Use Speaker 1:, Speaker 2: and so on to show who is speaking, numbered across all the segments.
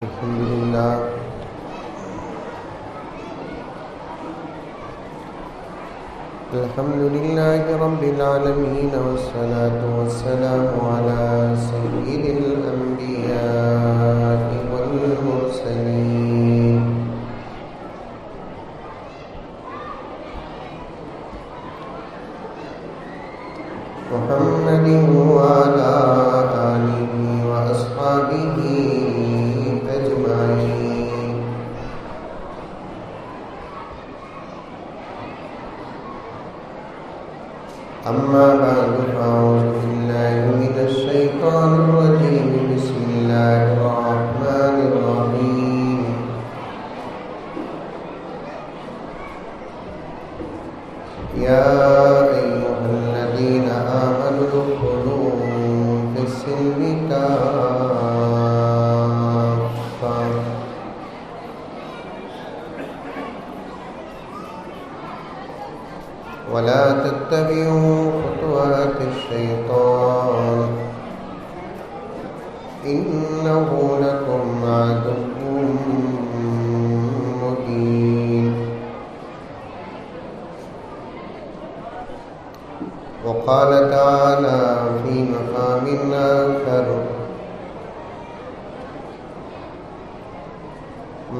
Speaker 1: الحمد لله رب العالمين، والصلاة والسلام على سيد الأنبياء والمرسلين محمد وعلى آله وأصحابه أجمعين. أما بعد، فأعوذ بالله من الشيطان الرجيم. بسم الله الرحمن الرحيم. يا أيها الذين آمنوا ادخلوا في السلم كافة ولا تتبعوا خطوات الشيطان إنه لكم عدو مبين. وقال تعالى في مقام آخر: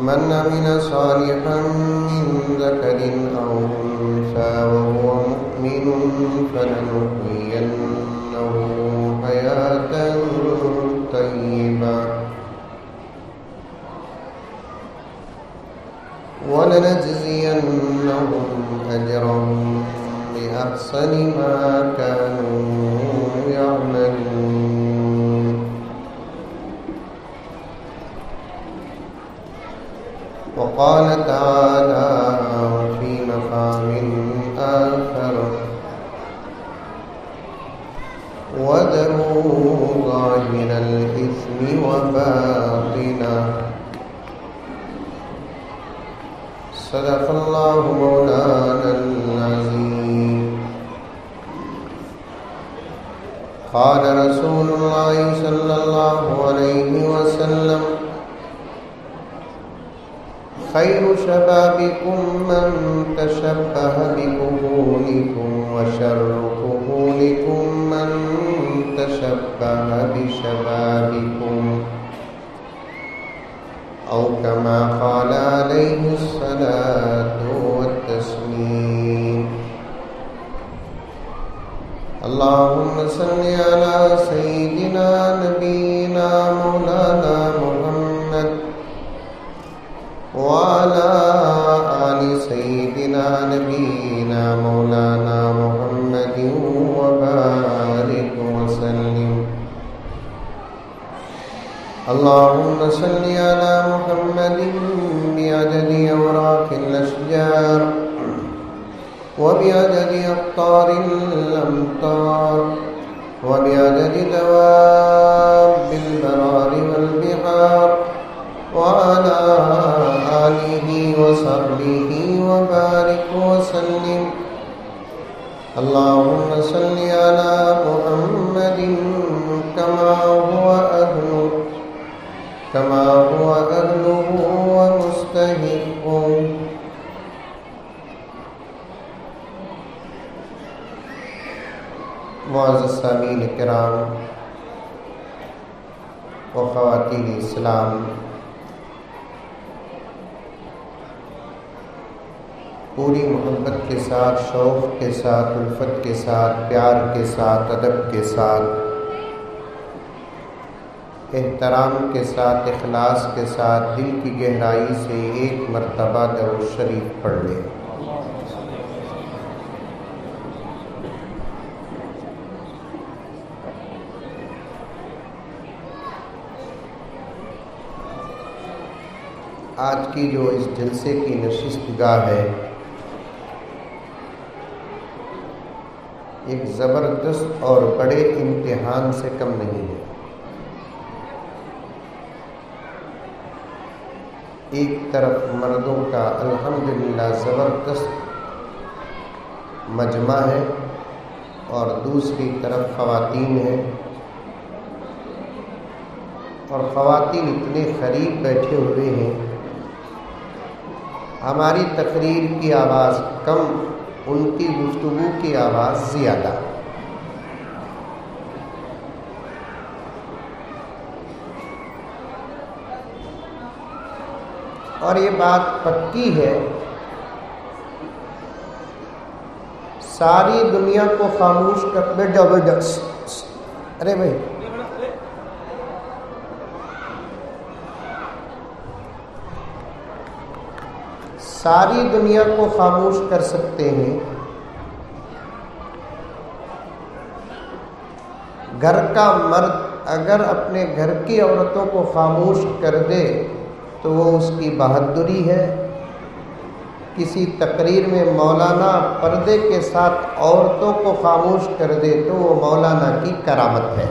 Speaker 1: من عمل صالحا من ذكر أو أنثى وهو مؤمن فلنحيينه حياة طيبة ولنجزينهم أجرهم بأحسن ما كانوا يعملون. وقال تعالى في مقام آخر: وذروا ظاهر الإثم وباطنه. صدق الله مولانا العظيم. قال رسول الله صلى الله عليه وسلم: خير شبابكم من تشبه بكهولكم، وشر كهولكم من تشبه بشبابكم، أو كما قال عليه الصلاة والتسليم. اللهم صل على سيدنا نبينا مولانا محمد وعلى آل سيدنا نبينا مولانا محمد وبارك وسلم. اللهم صل على محمد بعدد أوراق الأشجار وبعدد أقطار الأمطار وبعدد دواب البرار والبحار وعلى آله وصحبه وبارك وسلم. اللهم صل على محمد كما هو أهله ومستحقه. معزز سامعین کرام و خواتین اسلام، پوری محبت کے ساتھ، شوق کے ساتھ، الفت کے ساتھ، پیار کے ساتھ، ادب کے ساتھ، احترام کے ساتھ، اخلاص کے ساتھ، دل کی گہرائی سے ایک مرتبہ درود شریف پڑھ لیں۔ آج کی جو اس جلسے کی نشست گاہ ہے، ایک زبردست اور بڑے امتحان سے کم نہیں ہے۔ ایک طرف مردوں کا الحمدللہ زبردست مجمع ہے اور دوسری طرف خواتین ہیں، اور خواتین اتنے قریب بیٹھے ہوئے ہیں، ہماری تقریر کی آواز کم، ان کی گفتگو کی آواز زیادہ۔ اور یہ بات پکی ہے، ساری دنیا کو خاموش کر بیٹھ جاؤ، ارے بھائی ساری دنیا کو خاموش کر سکتے ہیں، گھر کا مرد اگر اپنے گھر کی عورتوں کو خاموش کر دے تو وہ اس کی بہادری ہے۔ کسی تقریر میں مولانا پردے کے ساتھ عورتوں کو خاموش کر دے تو وہ مولانا کی کرامت ہے۔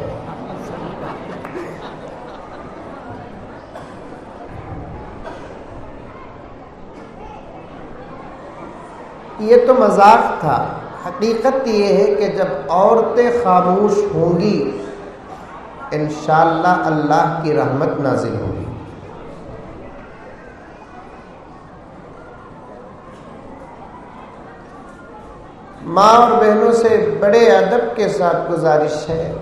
Speaker 1: یہ تو مذاق تھا، حقیقت یہ ہے کہ جب عورتیں خاموش ہوں گی انشاءاللہ اللہ کی رحمت نازل ہوگی۔ ماں اور بہنوں سے بڑے ادب کے ساتھ گزارش ہے،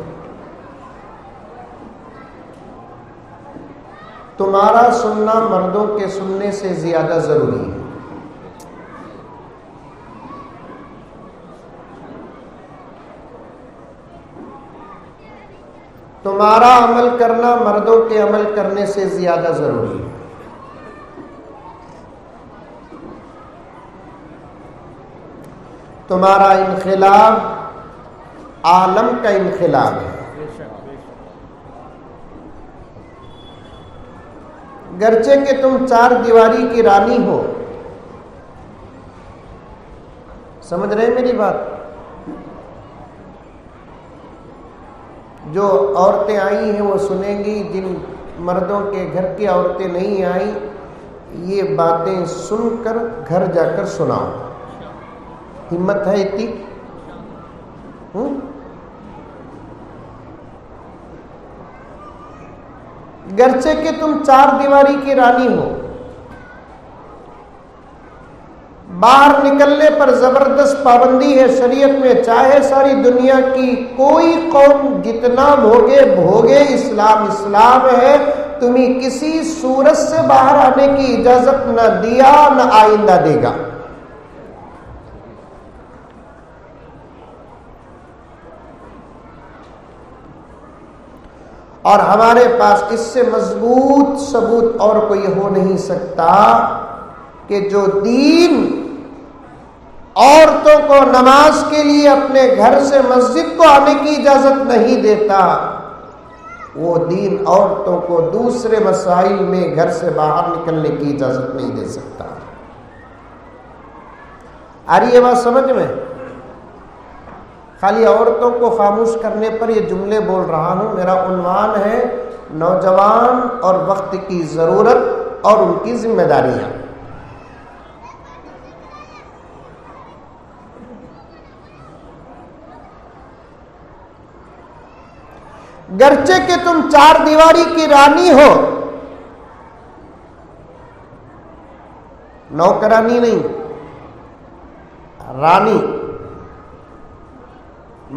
Speaker 1: تمہارا سننا مردوں کے سننے سے زیادہ ضروری ہے۔ تمہارا عمل کرنا مردوں کے عمل کرنے سے زیادہ ضروری ہے۔ تمہارا انقلاب عالم کا انقلاب ہے، گرچہ کہ تم چار دیواری کی رانی ہو۔ سمجھ رہے ہیں میری بات؟ جو عورتیں آئی ہیں وہ سنیں گی، جن مردوں کے گھر کی عورتیں نہیں آئیں یہ باتیں سن کر گھر جا کر سناؤ۔ ہمت ہے اتنی؟ گرچہ کہ تم چار دیواری کی رانی ہو، باہر نکلنے پر زبردست پابندی ہے شریعت میں، چاہے ساری دنیا کی کوئی قوم جتنا بھوگے اسلام اسلام ہے، تمہیں کسی صورت سے باہر آنے کی اجازت نہ دیا نہ آئندہ دے گا۔ اور ہمارے پاس اس سے مضبوط ثبوت اور کوئی ہو نہیں سکتا کہ جو دین عورتوں کو نماز کے لیے اپنے گھر سے مسجد کو آنے کی اجازت نہیں دیتا، وہ دین عورتوں کو دوسرے مسائل میں گھر سے باہر نکلنے کی اجازت نہیں دے سکتا۔ آ رہی ہے بات سمجھ میں؟ خالی عورتوں کو خاموش کرنے پر یہ جملے بول رہا ہوں، میرا عنوان ہے نوجوان اور وقت کی ضرورت اور ان کی ذمہ داریاں۔ گرچہ کہ تم چار دیواری کی رانی ہو، نوکرانی نہیں، رانی،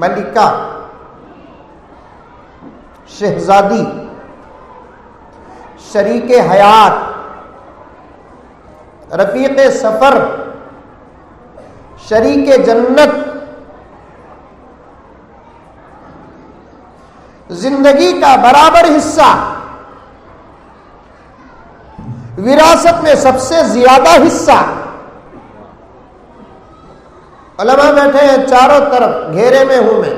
Speaker 1: ملکہ، شہزادی، شریک حیات، رفیق سفر، شریک جنت، زندگی کا برابر حصہ، وراثت میں سب سے زیادہ حصہ۔ علماء بیٹھے ہیں چاروں طرف، گھیرے میں ہوں میں۔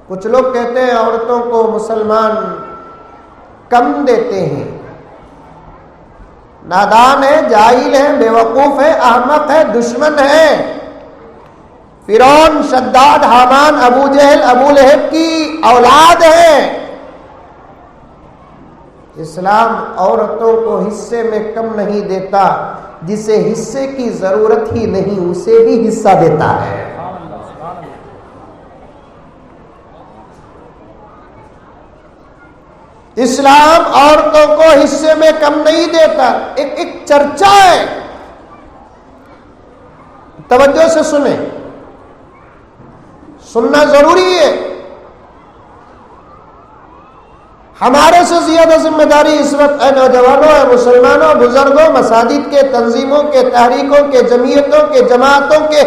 Speaker 1: کچھ لوگ کہتے ہیں عورتوں کو مسلمان کم دیتے ہیں، نادان ہے، جاہل ہے، بیوقوف ہے، احمق ہے، دشمن ہے، فرعون، شداد، حامان، ابو جہل، ابو لہب کی اولاد ہے۔ اسلام عورتوں کو حصے میں کم نہیں دیتا، جسے حصے کی ضرورت ہی نہیں اسے بھی حصہ دیتا ہے۔ اسلام عورتوں کو حصے میں کم نہیں دیتا. ایک چرچا ہے, توجہ سے سنیں, سننا ضروری ہے. ہمارے سے زیادہ ذمہ داری اس وقت اے نوجوانوں, اے مسلمانوں, بزرگوں, مساجد کے, تنظیموں کے, تحریکوں کے, جمعیتوں کے, جماعتوں کے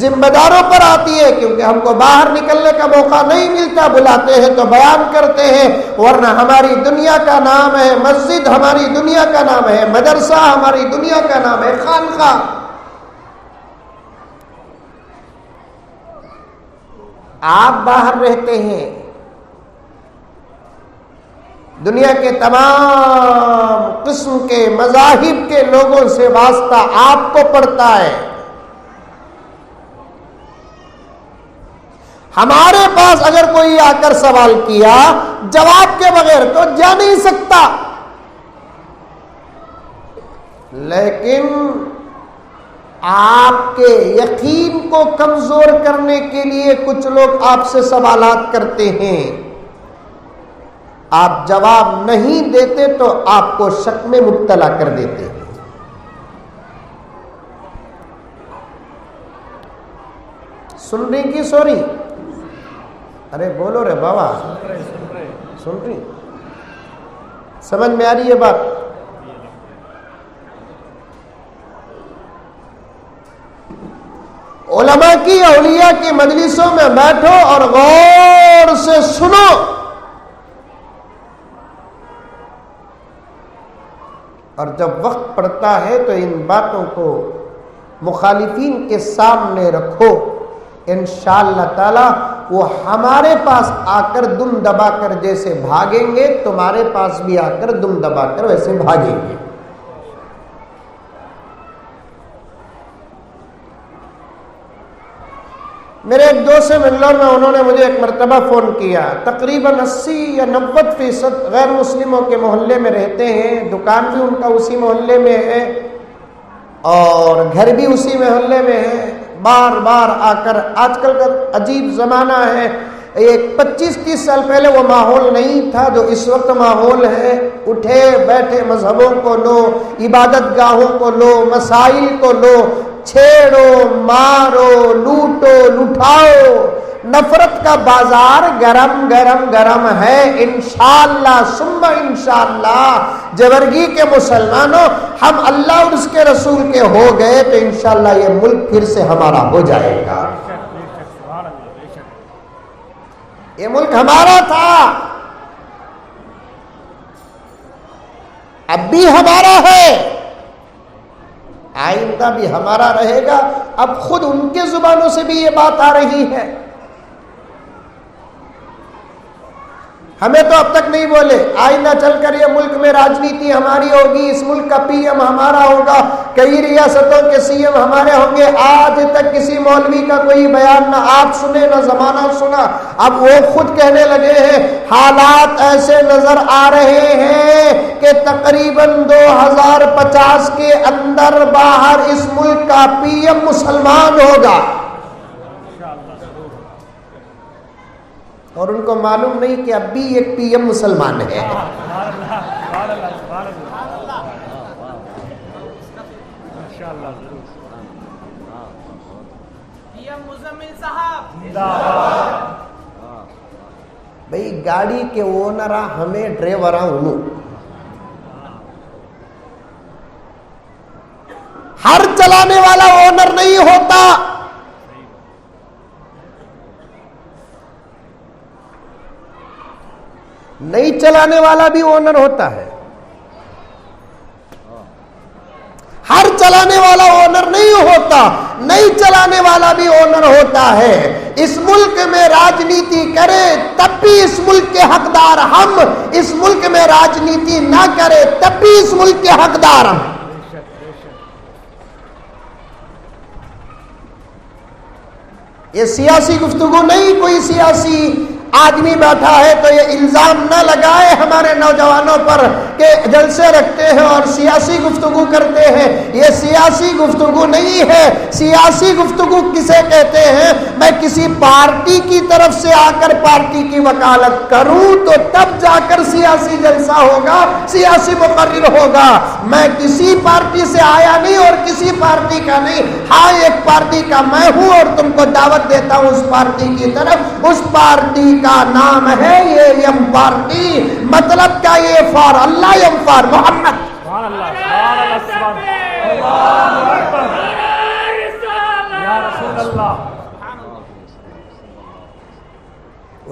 Speaker 1: ذمہ داروں پر آتی ہے, کیونکہ ہم کو باہر نکلنے کا موقع نہیں ملتا. بلاتے ہیں تو بیان کرتے ہیں, ورنہ ہماری دنیا کا نام ہے مسجد, ہماری دنیا کا نام ہے مدرسہ, ہماری دنیا کا نام ہے خانقاہ. آپ باہر رہتے ہیں, دنیا کے تمام قسم کے مذاہب کے لوگوں سے واسطہ آپ کو پڑتا ہے. ہمارے پاس اگر کوئی آ کر سوال کیا, جواب کے بغیر تو جا نہیں سکتا. لیکن آپ کے یقین کو کمزور کرنے کے لیے کچھ لوگ آپ سے سوالات کرتے ہیں. آپ جواب نہیں دیتے تو آپ کو شک میں مبتلا کر دیتے ہیں. سن رہی کی سو رہی؟ ارے بولو رے بابا, سن رہی؟ سمجھ میں آ رہی ہے بات؟ علماء کی, اولیاء کی مجلسوں میں بیٹھو اور غور سے سنو. اور جب وقت پڑتا ہے تو ان باتوں کو مخالفین کے سامنے رکھو. انشاءاللہ تعالی وہ ہمارے پاس آ کر دم دبا کر جیسے بھاگیں گے, تمہارے پاس بھی آ کر دم دبا کر ویسے بھاگیں گے. میرے ایک دوست سے بنگلور میں, انہوں نے مجھے ایک مرتبہ فون کیا. تقریباً 80 یا 90% غیر مسلموں کے محلے میں رہتے ہیں, دکان بھی ان کا اسی محلے میں ہے اور گھر بھی اسی محلے میں ہے. بار بار آ کر, آج کل کا عجیب زمانہ ہے, ایک 25-30 سال پہلے وہ ماحول نہیں تھا جو اس وقت ماحول ہے. اٹھے بیٹھے مذہبوں کو لو, عبادت گاہوں کو لو, مسائل کو لو, چھیڑو مارو, لوٹو لٹھاؤ. نفرت کا بازار گرم گرم گرم ہے. انشاءاللہ ثم انشاءاللہ جبرگی کے مسلمانوں, ہم اللہ اور اس کے رسول کے ہو گئے تو انشاءاللہ یہ ملک پھر سے ہمارا ہو جائے گا. یہ ملک ہمارا تھا, اب بھی ہمارا ہے, آئندہ بھی ہمارا رہے گا. اب خود ان کے زبانوں سے بھی یہ بات آ رہی ہے. ہمیں تو اب تک نہیں بولے, آئندہ چل کر یہ ملک میں راجنیتی ہماری ہوگی, اس ملک کا پی ایم ہمارا ہوگا, کئی ریاستوں کے سی ایم ہمارے ہوں گے. آج تک کسی مولوی کا کوئی بیان نہ آپ سنے نہ زمانہ سنا. اب وہ خود کہنے لگے ہیں حالات ایسے نظر آ رہے ہیں کہ تقریباً 2050 کے اندر باہر اس ملک کا پی ایم مسلمان ہوگا. اور ان کو معلوم نہیں کہ اب بھی ایک پی ایم مسلمان ہے. بھئی گاڑی کے اونرا ہمیں ڈرائیورا ہوں, ہر چلانے والا اونر نہیں ہوتا. نہیں چلانے والا بھی اونر ہوتا ہے. ہر چلانے والا اونر نہیں ہوتا, نہیں چلانے والا بھی اونر ہوتا ہے. اس ملک میں راجنیتی کرے تب بھی اس ملک کے حقدار ہم, اس ملک میں راجنیتی نہ کرے تب بھی اس ملک کے حقدار ہم. یہ سیاسی گفتگو نہیں, کوئی سیاسی آدمی بیٹھا ہے تو یہ الزام نہ لگائے ہمارے نوجوانوں پر کہ جلسے رکھتے ہیں اور سیاسی گفتگو کرتے ہیں. یہ سیاسی گفتگو نہیں ہے. سیاسی گفتگو کسے کہتے ہیں؟ میں کسی پارٹی کی طرف سے آ کر پارٹی کی وکالت کروں تو تب جا کر سیاسی جلسہ ہوگا، سیاسی مقرر ہوگا. میں کسی پارٹی سے آیا نہیں اور کسی پارٹی کا نہیں. ہاں ایک پارٹی کا میں ہوں اور تم کو دعوت دیتا ہوں اس پارٹی کی طرف. اس پارٹی کا نام ہے یہ یم پارٹی. مطلب کیا؟ یہ فار اللہ، یم فار محمد.
Speaker 2: سبحان اللہ، سبحان اللہ، سبحان اللہ اکبر یا رسول اللہ.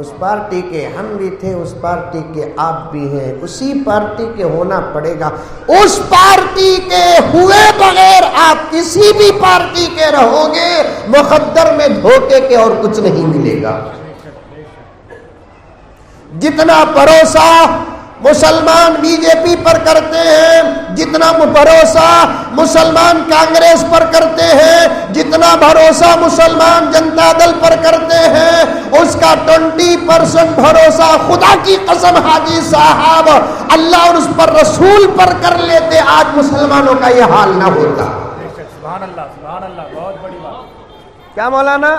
Speaker 1: اس پارٹی کے ہم بھی تھے، اس پارٹی کے آپ بھی ہیں، اسی پارٹی کے ہونا پڑے گا. اس پارٹی کے ہوئے بغیر آپ کسی بھی پارٹی کے رہو گے، مقدر میں دھوکے کے اور کچھ نہیں ملے گا. جتنا بھروسہ مسلمان بی جے پی پر کرتے ہیں، جتنا بھروسہ مسلمان کانگریس پر کرتے ہیں، جتنا بھروسہ مسلمان جنتا دل پر کرتے ہیں، اس کا 20% بھروسہ خدا کی قسم حاجی صاحب اللہ اور اس پر رسول پر کر لیتے، آج مسلمانوں کا یہ حال نہ ہوتا.
Speaker 2: سبحان اللہ، سبحان اللہ، بہت بڑی بات.
Speaker 1: کیا مولانا؟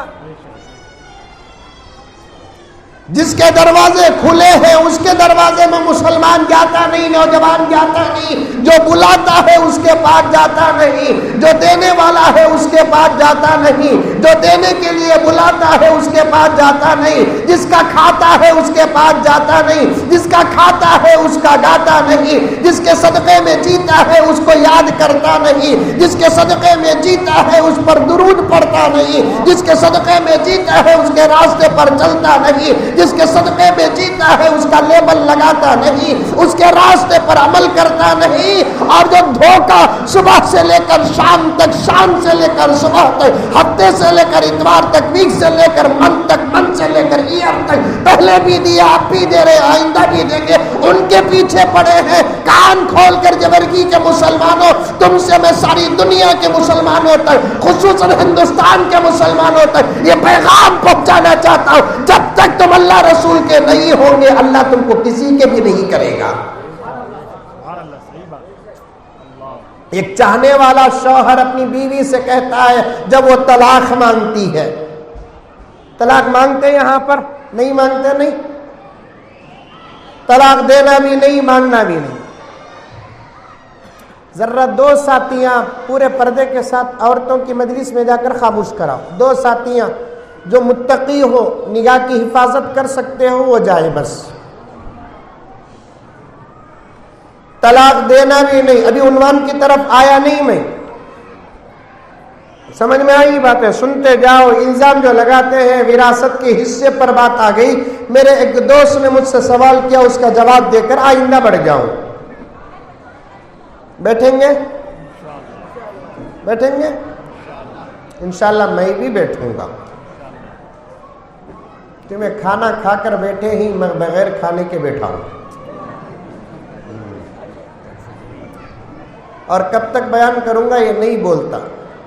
Speaker 1: جس کے دروازے کھلے ہیں اس کے دروازے میں مسلمان جاتا نہیں، نوجوان جاتا نہیں. جو بلاتا ہے اس کے پاس جاتا نہیں، جو دینے والا ہے اس کے پاس جاتا نہیں، جو دینے کے لیے بلاتا ہے اس کے پاس جاتا نہیں، جس کا کھاتا ہے اس کے پاس جاتا نہیں، جس کا کھاتا ہے اس کا گاتا نہیں، جس کے صدقے میں جیتا ہے اس کو یاد کرتا نہیں، جس کے صدقے میں جیتا ہے اس پر درود پڑھتا نہیں، جس کے صدقے میں جیتا ہے اس کے راستے پر چلتا نہیں، جس کے صدقے میں جیتا ہے اس کا لیبل لگاتا نہیں، اس کے راستے پر عمل کرتا نہیں. اور جو دھوکہ صبح سے لے کر شام تک، شام سے لے کر صبح تک، ہفتے سے لے کر اتوار تک، ویک سے لے کر منتھ تک، منتھ سے لے کر ایئر تک، پہلے بھی دیا، آپ بھی دے رہے، آئندہ بھی دیں گے، ان کے پیچھے پڑے ہیں. کان کھول کر جبرگی کے مسلمانوں، تم سے میں ساری دنیا کے مسلمانوں تک، خصوصاً ہندوستان کے مسلمانوں تک یہ پیغام پہنچانا چاہتا ہوں، جب تک تم اللہ رسول کے نہیں ہوں گے اللہ تم کو کسی کے بھی نہیں کرے گا. ایک چاہنے والا شوہر اپنی بیوی سے کہتا ہے جب وہ طلاق مانگتی ہے، طلاق مانگتے یہاں پر نہیں مانگتے؟ نہیں. طلاق دینا بھی نہیں، مانگنا بھی نہیں. ذرا 2 ساتھیاں پورے پردے کے ساتھ عورتوں کی مجلس میں جا کر خاموش کراؤ. 2 ساتھیاں جو متقی ہو، نگاہ کی حفاظت کر سکتے ہو وہ جائے بس. طلاق دینا بھی نہیں. ابھی عنوان کی طرف آیا نہیں میں، سمجھ میں آئی بات ہے؟ سنتے جاؤ. الزام جو لگاتے ہیں وراثت کے حصے پر بات آ گئی. میرے ایک دوست نے مجھ سے سوال کیا، اس کا جواب دے کر آئندہ بڑھ جاؤں. بیٹھیں گے؟ بیٹھیں گے انشاءاللہ. میں بھی بیٹھوں گا کہ میں کھانا کھا کر بیٹھے ہی میں بغیر کھانے کے بیٹھا ہوں. اور کب تک بیان کروں گا یہ نہیں بولتا.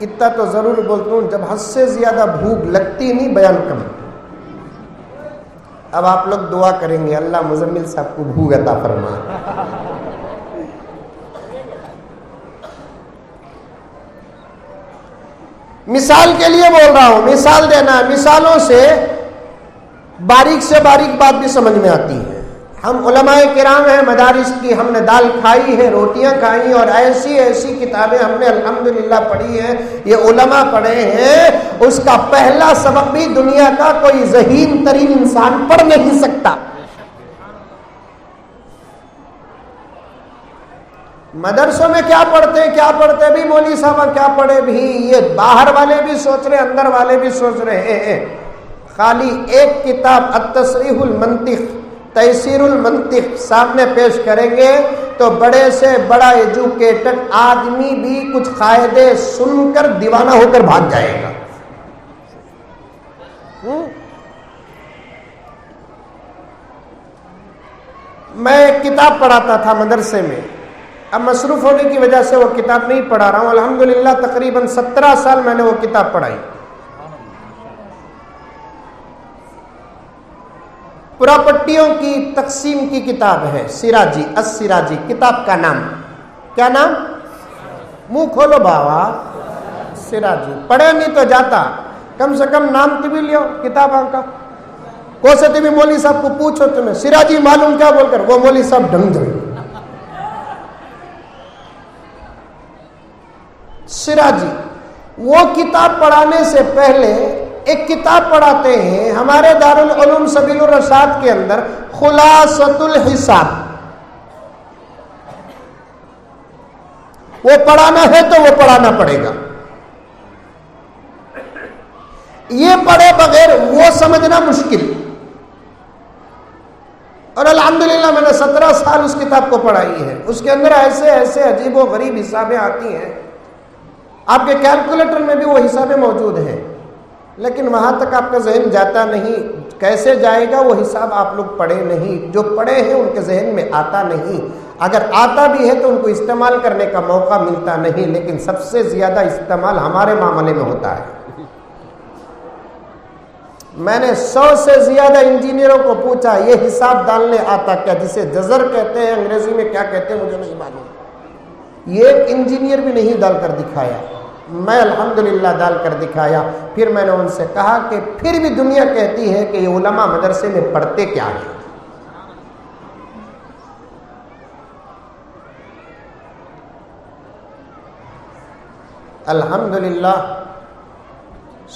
Speaker 1: اتنا تو ضرور بولتا ہوں جب حد سے زیادہ بھوک لگتی نہیں بیان کم. اب آپ لوگ دعا کریں گے اللہ مزمل صاحب کو بھوک عطا فرمائے. مثال کے لیے بول رہا ہوں، مثال دینا. مثالوں سے باریک سے باریک بات بھی سمجھ میں آتی ہے. ہم علماء کرام ہیں مدارس کی، ہم نے دال کھائی ہے، روٹیاں کھائی اور ایسی ایسی کتابیں ہم نے الحمدللہ پڑھی ہیں، یہ علماء پڑھے ہیں. اس کا پہلا سبق بھی دنیا کا کوئی ذہین ترین انسان پڑھ نہیں سکتا. مدرسوں میں کیا پڑھتے بھی مولوی صاحب کیا پڑھے بھی، یہ باہر والے بھی سوچ رہے، اندر والے بھی سوچ رہے ہیں. خالی ایک کتاب التصریح المنطق، تیسیر المنطق سامنے پیش کریں گے تو بڑے سے بڑا ایجوکیٹڈ آدمی بھی کچھ قاعدے سن کر دیوانہ ہو کر بھاگ جائے گا. میں ایک کتاب پڑھاتا تھا مدرسے میں، اب مصروف ہونے کی وجہ سے وہ کتاب نہیں پڑھا رہا ہوں. الحمدللہ تقریباً 17 سال میں نے وہ کتاب پڑھائی. پراپرٹیوں کی تقسیم کی کتاب ہے سراجی، السراجی کتاب کا نام کیا نام؟ منہ کھولو بابا، سراجی پڑھے نہیں تو جاتا، کم سے کم نام تو بھی لیو کتاب کا۔ کوسے بھی مولوی صاحب کو پوچھو تمہیں سراجی معلوم کیا بول کر، وہ مولوی صاحب ڈھنگ ڈھنگ۔ سراجی وہ کتاب پڑھانے سے پہلے ایک کتاب پڑھاتے ہیں ہمارے دارالعلوم سبیل الرشاد کے اندر، خلاصۃ الحساب۔ وہ پڑھانا ہے تو وہ پڑھانا پڑے گا، یہ پڑھے بغیر وہ سمجھنا مشکل۔ اور الحمدللہ میں نے 17 سال اس کتاب کو پڑھائی ہے، اس کے اندر ایسے ایسے عجیب و غریب حسابیں آتی ہیں، آپ کے کیلکولیٹر میں بھی وہ حسابیں موجود ہیں، لیکن وہاں تک آپ کا ذہن جاتا نہیں۔ کیسے جائے گا وہ حساب؟ آپ لوگ پڑھے نہیں، جو پڑھے ہیں ان کے ذہن میں آتا نہیں، اگر آتا بھی ہے تو ان کو استعمال کرنے کا موقع ملتا نہیں، لیکن سب سے زیادہ استعمال ہمارے معاملے میں ہوتا ہے۔ میں نے 100 سے زیادہ انجینئروں کو پوچھا یہ حساب ڈالنے آتا کیا، جسے جذر کہتے ہیں، انگریزی میں کیا کہتے ہیں مجھے نہیں معلوم، یہ ایک انجینئر بھی نہیں ڈال کر دکھایا، میں الحمدللہ ڈال کر دکھایا۔ پھر میں نے ان سے کہا کہ پھر بھی دنیا کہتی ہے کہ یہ علماء مدرسے میں پڑھتے کیا ہیں؟ الحمدللہ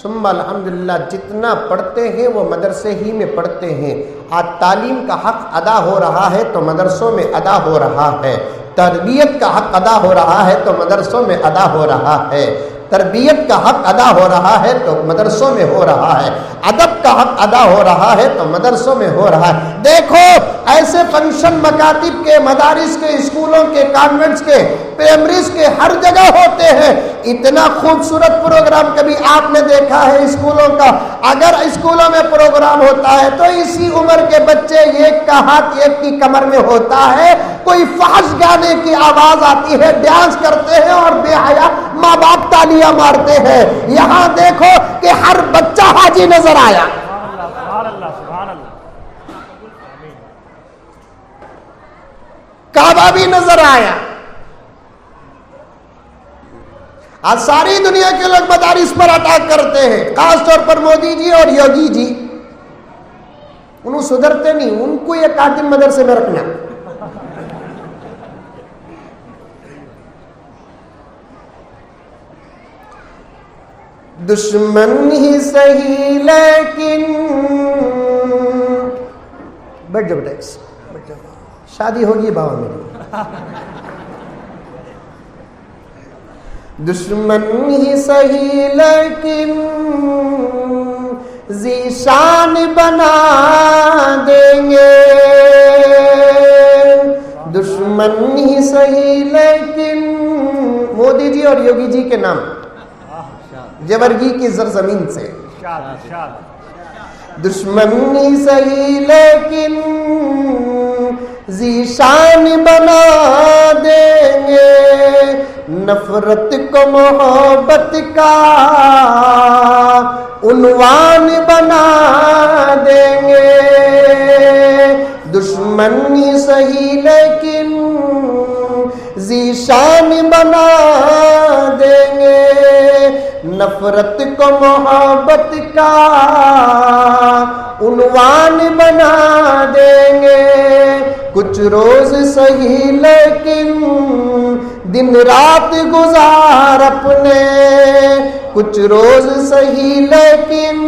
Speaker 1: ثم الحمدللہ جتنا پڑھتے ہیں وہ مدرسے ہی میں پڑھتے ہیں۔ آج تعلیم کا حق ادا ہو رہا ہے تو مدرسوں میں ادا ہو رہا ہے، تربیت کا حق ادا ہو رہا ہے تو مدرسوں میں ادا ہو رہا ہے، تربیت کا حق ادا ہو رہا ہے تو مدرسوں میں ہو رہا ہے، ادب کا حق ادا ہو رہا ہے تو مدرسوں میں ہو رہا ہے۔ دیکھو ایسے فنکشن مکاتب کے، مدارس کے، اسکولوں کے، کانوینٹس کے، پرائمریز کے ہر جگہ ہوتے ہیں۔ اتنا خوبصورت پروگرام کبھی آپ نے دیکھا ہے اسکولوں کا؟ اگر اسکولوں میں پروگرام ہوتا ہے تو اسی عمر کے بچے ایک کا ہاتھ ایک کی کمر میں ہوتا ہے، کوئی فحش گانے کی آواز آتی ہے، ڈانس کرتے ہیں اور بے حیا ماں باپ تالیاں مارتے ہیں۔ یہاں دیکھو کہ ہر بچہ حاجی نظر آیا، کعبہ بھی نظر آیا۔ آج ساری دنیا کے لوگ مدارس پر اٹیک کرتے ہیں، خاص طور پر مودی جی اور یوگی جی، انہوں سدھرتے نہیں، ان کو یہ قاتل مدرسے میں رکھنا۔ دشمن ہی صحیح لیکن بیٹھ جاؤ بیٹا، شادی ہوگی بابا میری۔ دشمن ہی صحیح لیکن ذیشان بنا دیں گے، دشمن ہی صحیح لیکن مودی جی اور یوگی جی کے نام جیورگی کی زرزمین سے، دشمن ہی صحیح لیکن ذیشان بنا دیں گے، نفرت کو محبت کا عنوان بنا دیں گے، دشمن ہی صحیح لیکن ذیشان بنا دیں گے، نفرت کو محبت کا عنوان بنا دیں گے، کچھ روز صحیح لیکن دن رات گزار اپنے، کچھ روز صحیح لیکن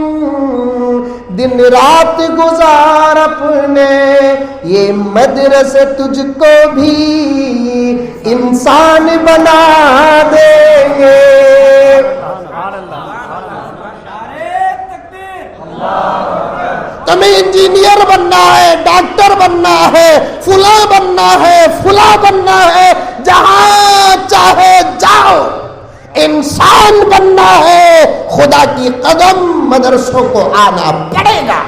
Speaker 1: دن رات گزار اپنے، یہ مدرسے تجھ کو بھی انسان بنا دیں گے۔ تمہیں انجینئر بننا ہے، ڈاکٹر بننا ہے، فلاں بننا ہے، فلاں بننا ہے، جہاں چاہے جاؤ، انسان بننا ہے، خدا کی قدم مدرسوں کو آنا پڑے گا۔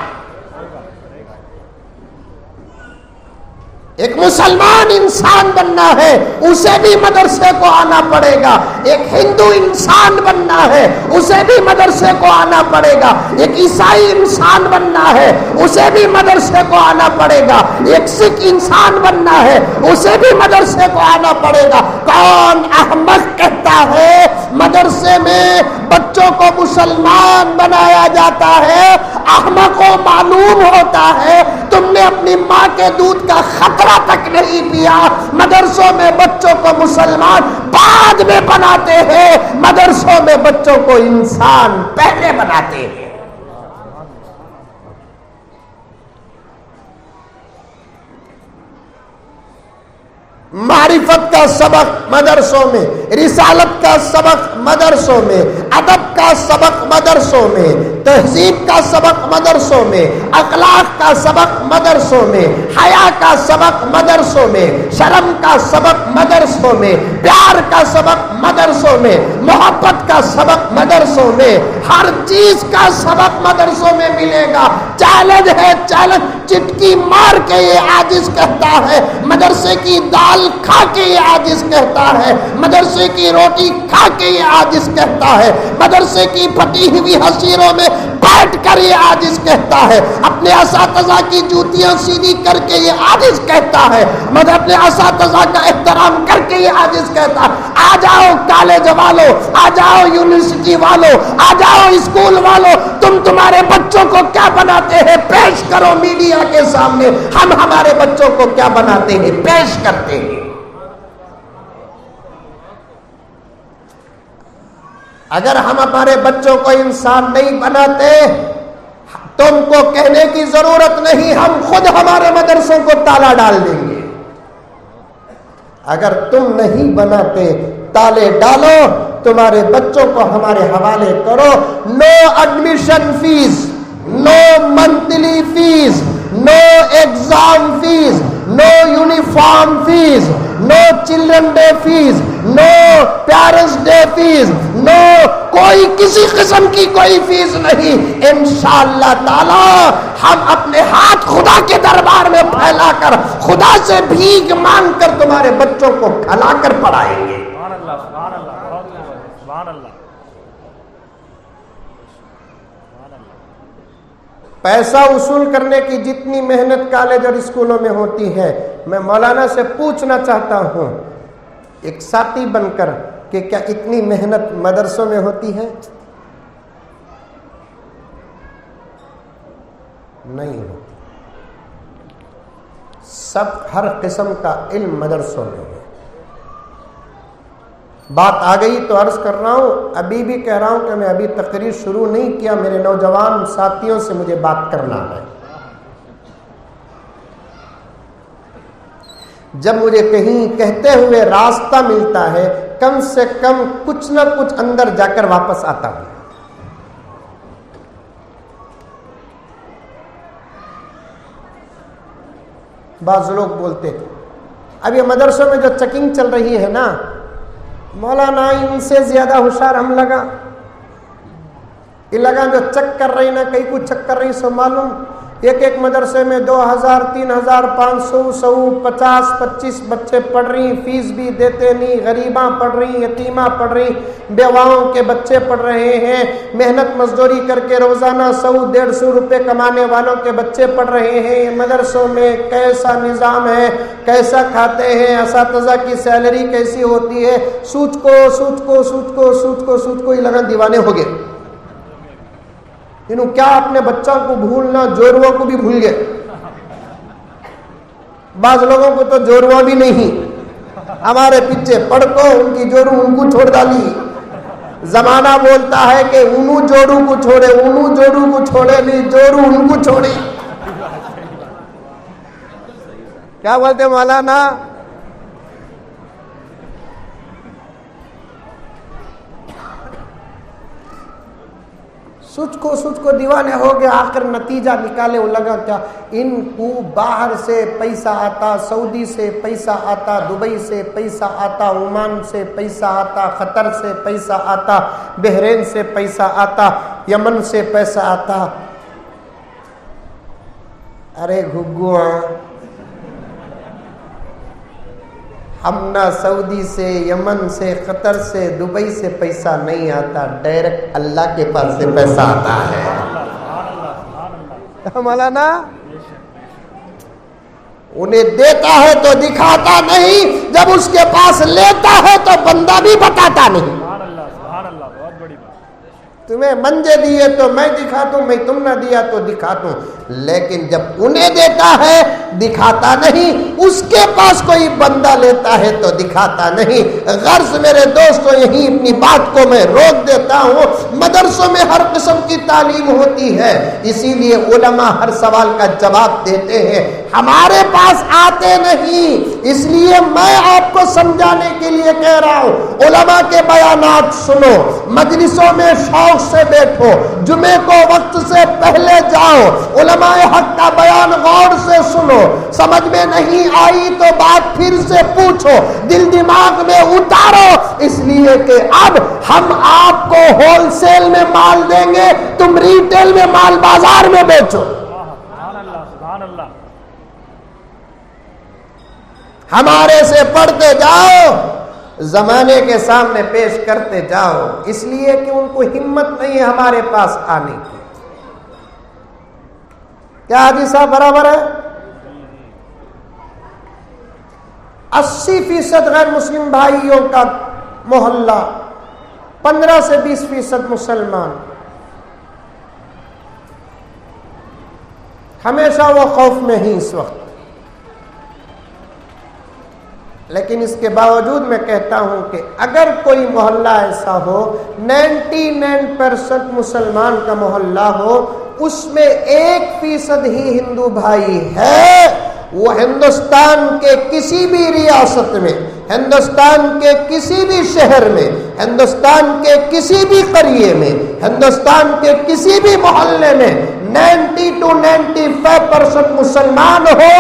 Speaker 1: ایک مسلمان انسان بننا ہے اسے بھی مدرسے کو آنا پڑے گا، ایک ہندو انسان بننا ہے اسے بھی مدرسے کو آنا پڑے گا، ایک عیسائی انسان بننا ہے اسے بھی مدرسے کو آنا پڑے گا، ایک سکھ انسان بننا ہے اسے بھی مدرسے کو آنا پڑے گا۔ کون احمق کہتا ہے مدرسے میں بچوں کو مسلمان بنایا جاتا ہے؟ احمق کو معلوم ہوتا ہے تم نے اپنی ماں کے دودھ کا خطرہ تک نہیں پیا، مدرسوں میں بچوں کو مسلمان بعد میں بناتے ہیں، مدرسوں میں بچوں کو انسان پہلے بناتے ہیں۔ معرفت کا سبق مدرسوں میں، رسالت کا سبق مدرسوں میں، ادب کا سبق مدرسوں میں، تہذیب کا سبق مدرسوں میں، اخلاق کا سبق مدرسوں میں، حیا کا سبق مدرسوں میں، شرم کا سبق مدرسوں میں، پیار کا سبق مدرسوں میں، محبت کا سبق مدرسوں میں، ہر چیز کا سبق مدرسوں میں ملے گا۔ چیلنج ہے چیلنج، چٹکی مار کے یہ عاجز کہتا ہے، مدرسے کی دال کھا کے یہ عاجز کہتا ہے، مدرسے کی روٹی کھا کے یہ عاجز کہتا ہے، مدرسے کی پھٹی ہوئی حصیروں میں بیٹھ کر یہ عاجز کہتا ہے، اپنے اساتذہ کی جوتیاں سیدھی کر کے یہ عاجز کہتا ہے، مگر اپنے اساتذہ کا احترام کر کے یہ عاجز کہتا ہے۔ آ جاؤ کالج والو، آ جاؤ یونیورسٹی والو، آ جاؤ اسکول والو، تم تمہارے بچوں کو کیا بناتے ہیں پیش کرو میڈیا کے سامنے، ہم ہمارے بچوں کو کیا بناتے ہیں پیش کرتے ہیں۔ اگر ہم ہمارے بچوں کو انسان نہیں بناتے تم کو کہنے کی ضرورت نہیں، ہم خود ہمارے مدرسوں کو تالا ڈال دیں گے۔ اگر تم نہیں بناتے تالے ڈالو، تمہارے بچوں کو ہمارے حوالے کرو۔ نو ایڈمیشن فیس، نو منتھلی فیس، نو ایگزام فیس، نو یونیفارم فیس، نو children day face, know parents day face, نو کوئی کسی قسم کی کوئی فیس نہیں۔ انشاءاللہ تعالی ہم اپنے ہاتھ خدا کے دربار میں پھیلا کر خدا سے بھیک مانگ کر تمہارے بچوں کو کھلا کر پڑھائیں گے۔
Speaker 2: سبحان اللہ، سبحان اللہ، سبحان اللہ۔
Speaker 1: پیسہ وصول کرنے کی جتنی محنت کالج اور اسکولوں میں ہوتی ہے، میں مولانا سے پوچھنا چاہتا ہوں ایک ساتھی بن کر کہ کیا اتنی محنت مدرسوں میں ہوتی ہے؟ نہیں ہوتی۔ سب ہر قسم کا علم مدرسوں میں ہے۔ بات آ گئی تو عرض کر رہا ہوں، ابھی بھی کہہ رہا ہوں کہ میں ابھی تقریر شروع نہیں کیا، میرے نوجوان ساتھیوں سے مجھے بات کرنا ہے۔ جب مجھے کہیں کہتے ہوئے راستہ ملتا ہے، کم سے کم کچھ نہ کچھ اندر جا کر واپس آتا ہوں۔ بعض لوگ بولتے تھے اب یہ مدرسوں میں جو چیکنگ چل رہی ہے نا، مولانا ان سے زیادہ ہوشیار ہم لگا، یہ لگا جو چیک کر رہی نا، کئی کچھ چیک کر رہی سو معلوم ایک ایک مدرسے میں 2000 3500 100 50 25 بچے پڑھ رہی، فیس بھی دیتے نہیں، غریباں پڑھ رہی، یتیماں پڑھ رہی، بیواؤں کے بچے پڑھ رہے ہیں، محنت مزدوری کر کے روزانہ 100-150 روپے کمانے والوں کے بچے پڑھ رہے ہیں۔ یہ مدرسوں میں کیسا نظام ہے، کیسا کھاتے ہیں، اساتذہ کی سیلری کیسی ہوتی ہے، سوچ کو ہی لگا دیوانے ہو گئے۔ انہوں کیا اپنے بچوں کو بھولنا، جوڑواں کو بھی بھول گئے۔ بعض لوگوں کو تو جوڑواں بھی نہیں، ہمارے پیچھے پڑھ کو ان کی جوڑوں ان کو چھوڑ ڈالی۔ زمانہ بولتا ہے کہ انہوں جوڑوں کو چھوڑے، انہوں جوڑوں کو چھوڑے نہیں، جوڑوں ان کو چھوڑے۔ کیا بولتے مولانا؟ سوچ کو دیوانے ہو گیا۔ آخر نتیجہ نکالے وہ لگا کیا، ان کو باہر سے پیسہ آتا، سعودی سے پیسہ آتا، دبئی سے پیسہ آتا، عمان سے پیسہ آتا، قطر سے پیسہ آتا، بحرین سے پیسہ آتا، یمن سے پیسہ آتا۔ ارے گھگواں ہم نہ سعودی سے، یمن سے، قطر سے، دبئی سے پیسہ نہیں آتا، ڈائریکٹ اللہ کے پاس سے پیسہ آتا ہے۔ مولانا انہیں دیتا ہے تو دکھاتا نہیں، جب اس کے پاس لیتا ہے تو بندہ بھی بتاتا نہیں۔ تمہیں منجے دیے تو میں دکھاتا ہوں، میں تم نہ دیا تو دکھاتا ہوں، لیکن جب انہیں دیتا ہے دکھاتا نہیں، اس کے پاس کوئی بندہ لیتا ہے تو دکھاتا نہیں۔ غرض میرے دوستو یہی اپنی بات کو میں روک دیتا ہوں۔ مدرسوں میں ہر قسم کی تعلیم ہوتی ہے، اسی لیے علماء ہر سوال کا جواب دیتے ہیں، ہمارے پاس آتے نہیں۔ اس لیے میں آپ کو سمجھانے کے لیے کہہ رہا ہوں، علماء کے بیانات سنو، مجلسوں میں شوق سے بیٹھو، جمعے کو وقت سے پہلے جاؤ، علماء حق کا بیان غور سے سنو، سمجھ میں نہیں آئی تو بات پھر سے پوچھو، دل دماغ میں اتارو، اس لیے کہ اب ہم آپ کو ہول سیل میں مال دیں گے، تم ریٹیل میں مال بازار میں بیچو۔ ہمارے سے پڑھتے جاؤ، زمانے کے سامنے پیش کرتے جاؤ، اس لیے کہ ان کو ہمت نہیں ہے ہمارے پاس آنے کی۔ کیا حاجی صاحب برابر ہے؟ 80% غیر مسلم بھائیوں کا محلہ، 15 سے 20% مسلمان۔ ہمیشہ وہ خوف میں ہی اس وقت، لیکن اس کے باوجود میں کہتا ہوں کہ اگر کوئی محلہ ایسا ہو 99% مسلمان کا محلہ ہو، اس میں 1% ہی ہندو بھائی ہے، وہ ہندوستان کے کسی بھی ریاست میں، ہندوستان کے کسی بھی شہر میں، ہندوستان کے کسی بھی قریے میں، ہندوستان کے کسی بھی محلے میں 90 to 95% مسلمان ہو،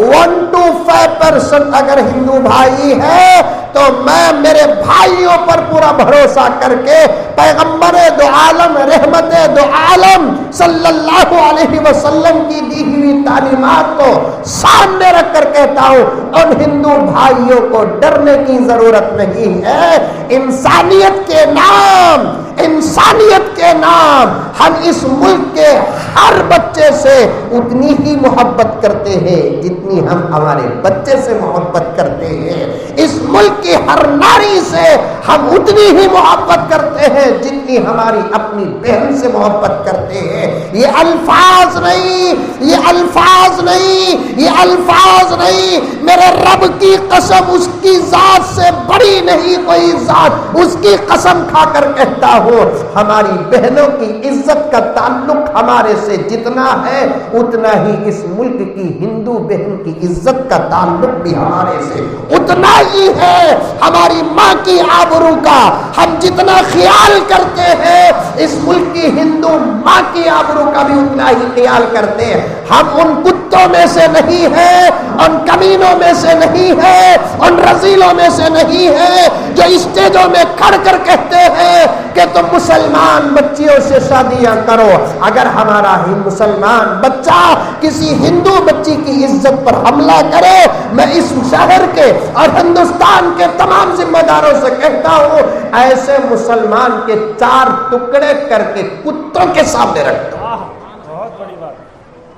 Speaker 1: 1 to 5% اگر ہندو بھائی ہے، تو میں میرے بھائیوں پر پورا بھروسہ کر کے پیغمبر دو عالم، رحمت دو عالم صلی اللہ علیہ وسلم کی دی ہوئی تعلیمات کو سامنے رکھ کر کہتا ہوں، ان ہندو بھائیوں کو ڈرنے کی ضرورت نہیں ہے۔ انسانیت کے نام، انسانیت کے نام ہم اس ملک کے ہر بچے سے اتنی ہی محبت کرتے ہیں جتنی ہم ہمارے بچے سے محبت کرتے ہیں، اس ملک کی ہر ناری سے ہم اتنی ہی محبت کرتے ہیں جتنی ہماری اپنی بہن سے محبت کرتے ہیں۔ یہ الفاظ نہیں، یہ الفاظ نہیں، یہ الفاظ نہیں، میرے رب کی قسم، اس کی ذات سے بڑی نہیں کوئی ذات، اس کی قسم کھا کر کہتا ہوں، ہماری بہنوں کی عزت کا تعلق ہمارے سے جتنا ہے اتنا ہی اس ملک کی ہندو بہن کی عزت کا تعلق بھی ہمارے سے اتنا ہی ہے۔ ہماری ماں کی آبرو کا ہم جتنا خیال کرتے ہیں، اس ملک کی ہندو ماں کی آبرو کا بھی اتنا ہی خیال کرتے ہیں۔ ہم ان کتوں میں سے نہیں ہیں، ان کمینوں میں سے نہیں ہیں، ان رذیلوں میں سے نہیں ہیں جو اسٹیجوں میں کھڑ کر کہتے ہیں کہ تم مسلمان بچیوں سے شادیاں کرو۔ اگر ہمارا ہی مسلمان بچہ کسی ہندو بچی کی عزت پر حملہ کرے، میں اس شہر کے اور ہندوستان کے تمام ذمہ داروں سے کہتا ہوں، ایسے مسلمان کے 4 ٹکڑے کر کے کتوں کے سامنے رکھ دو۔
Speaker 2: بہت بڑی بات،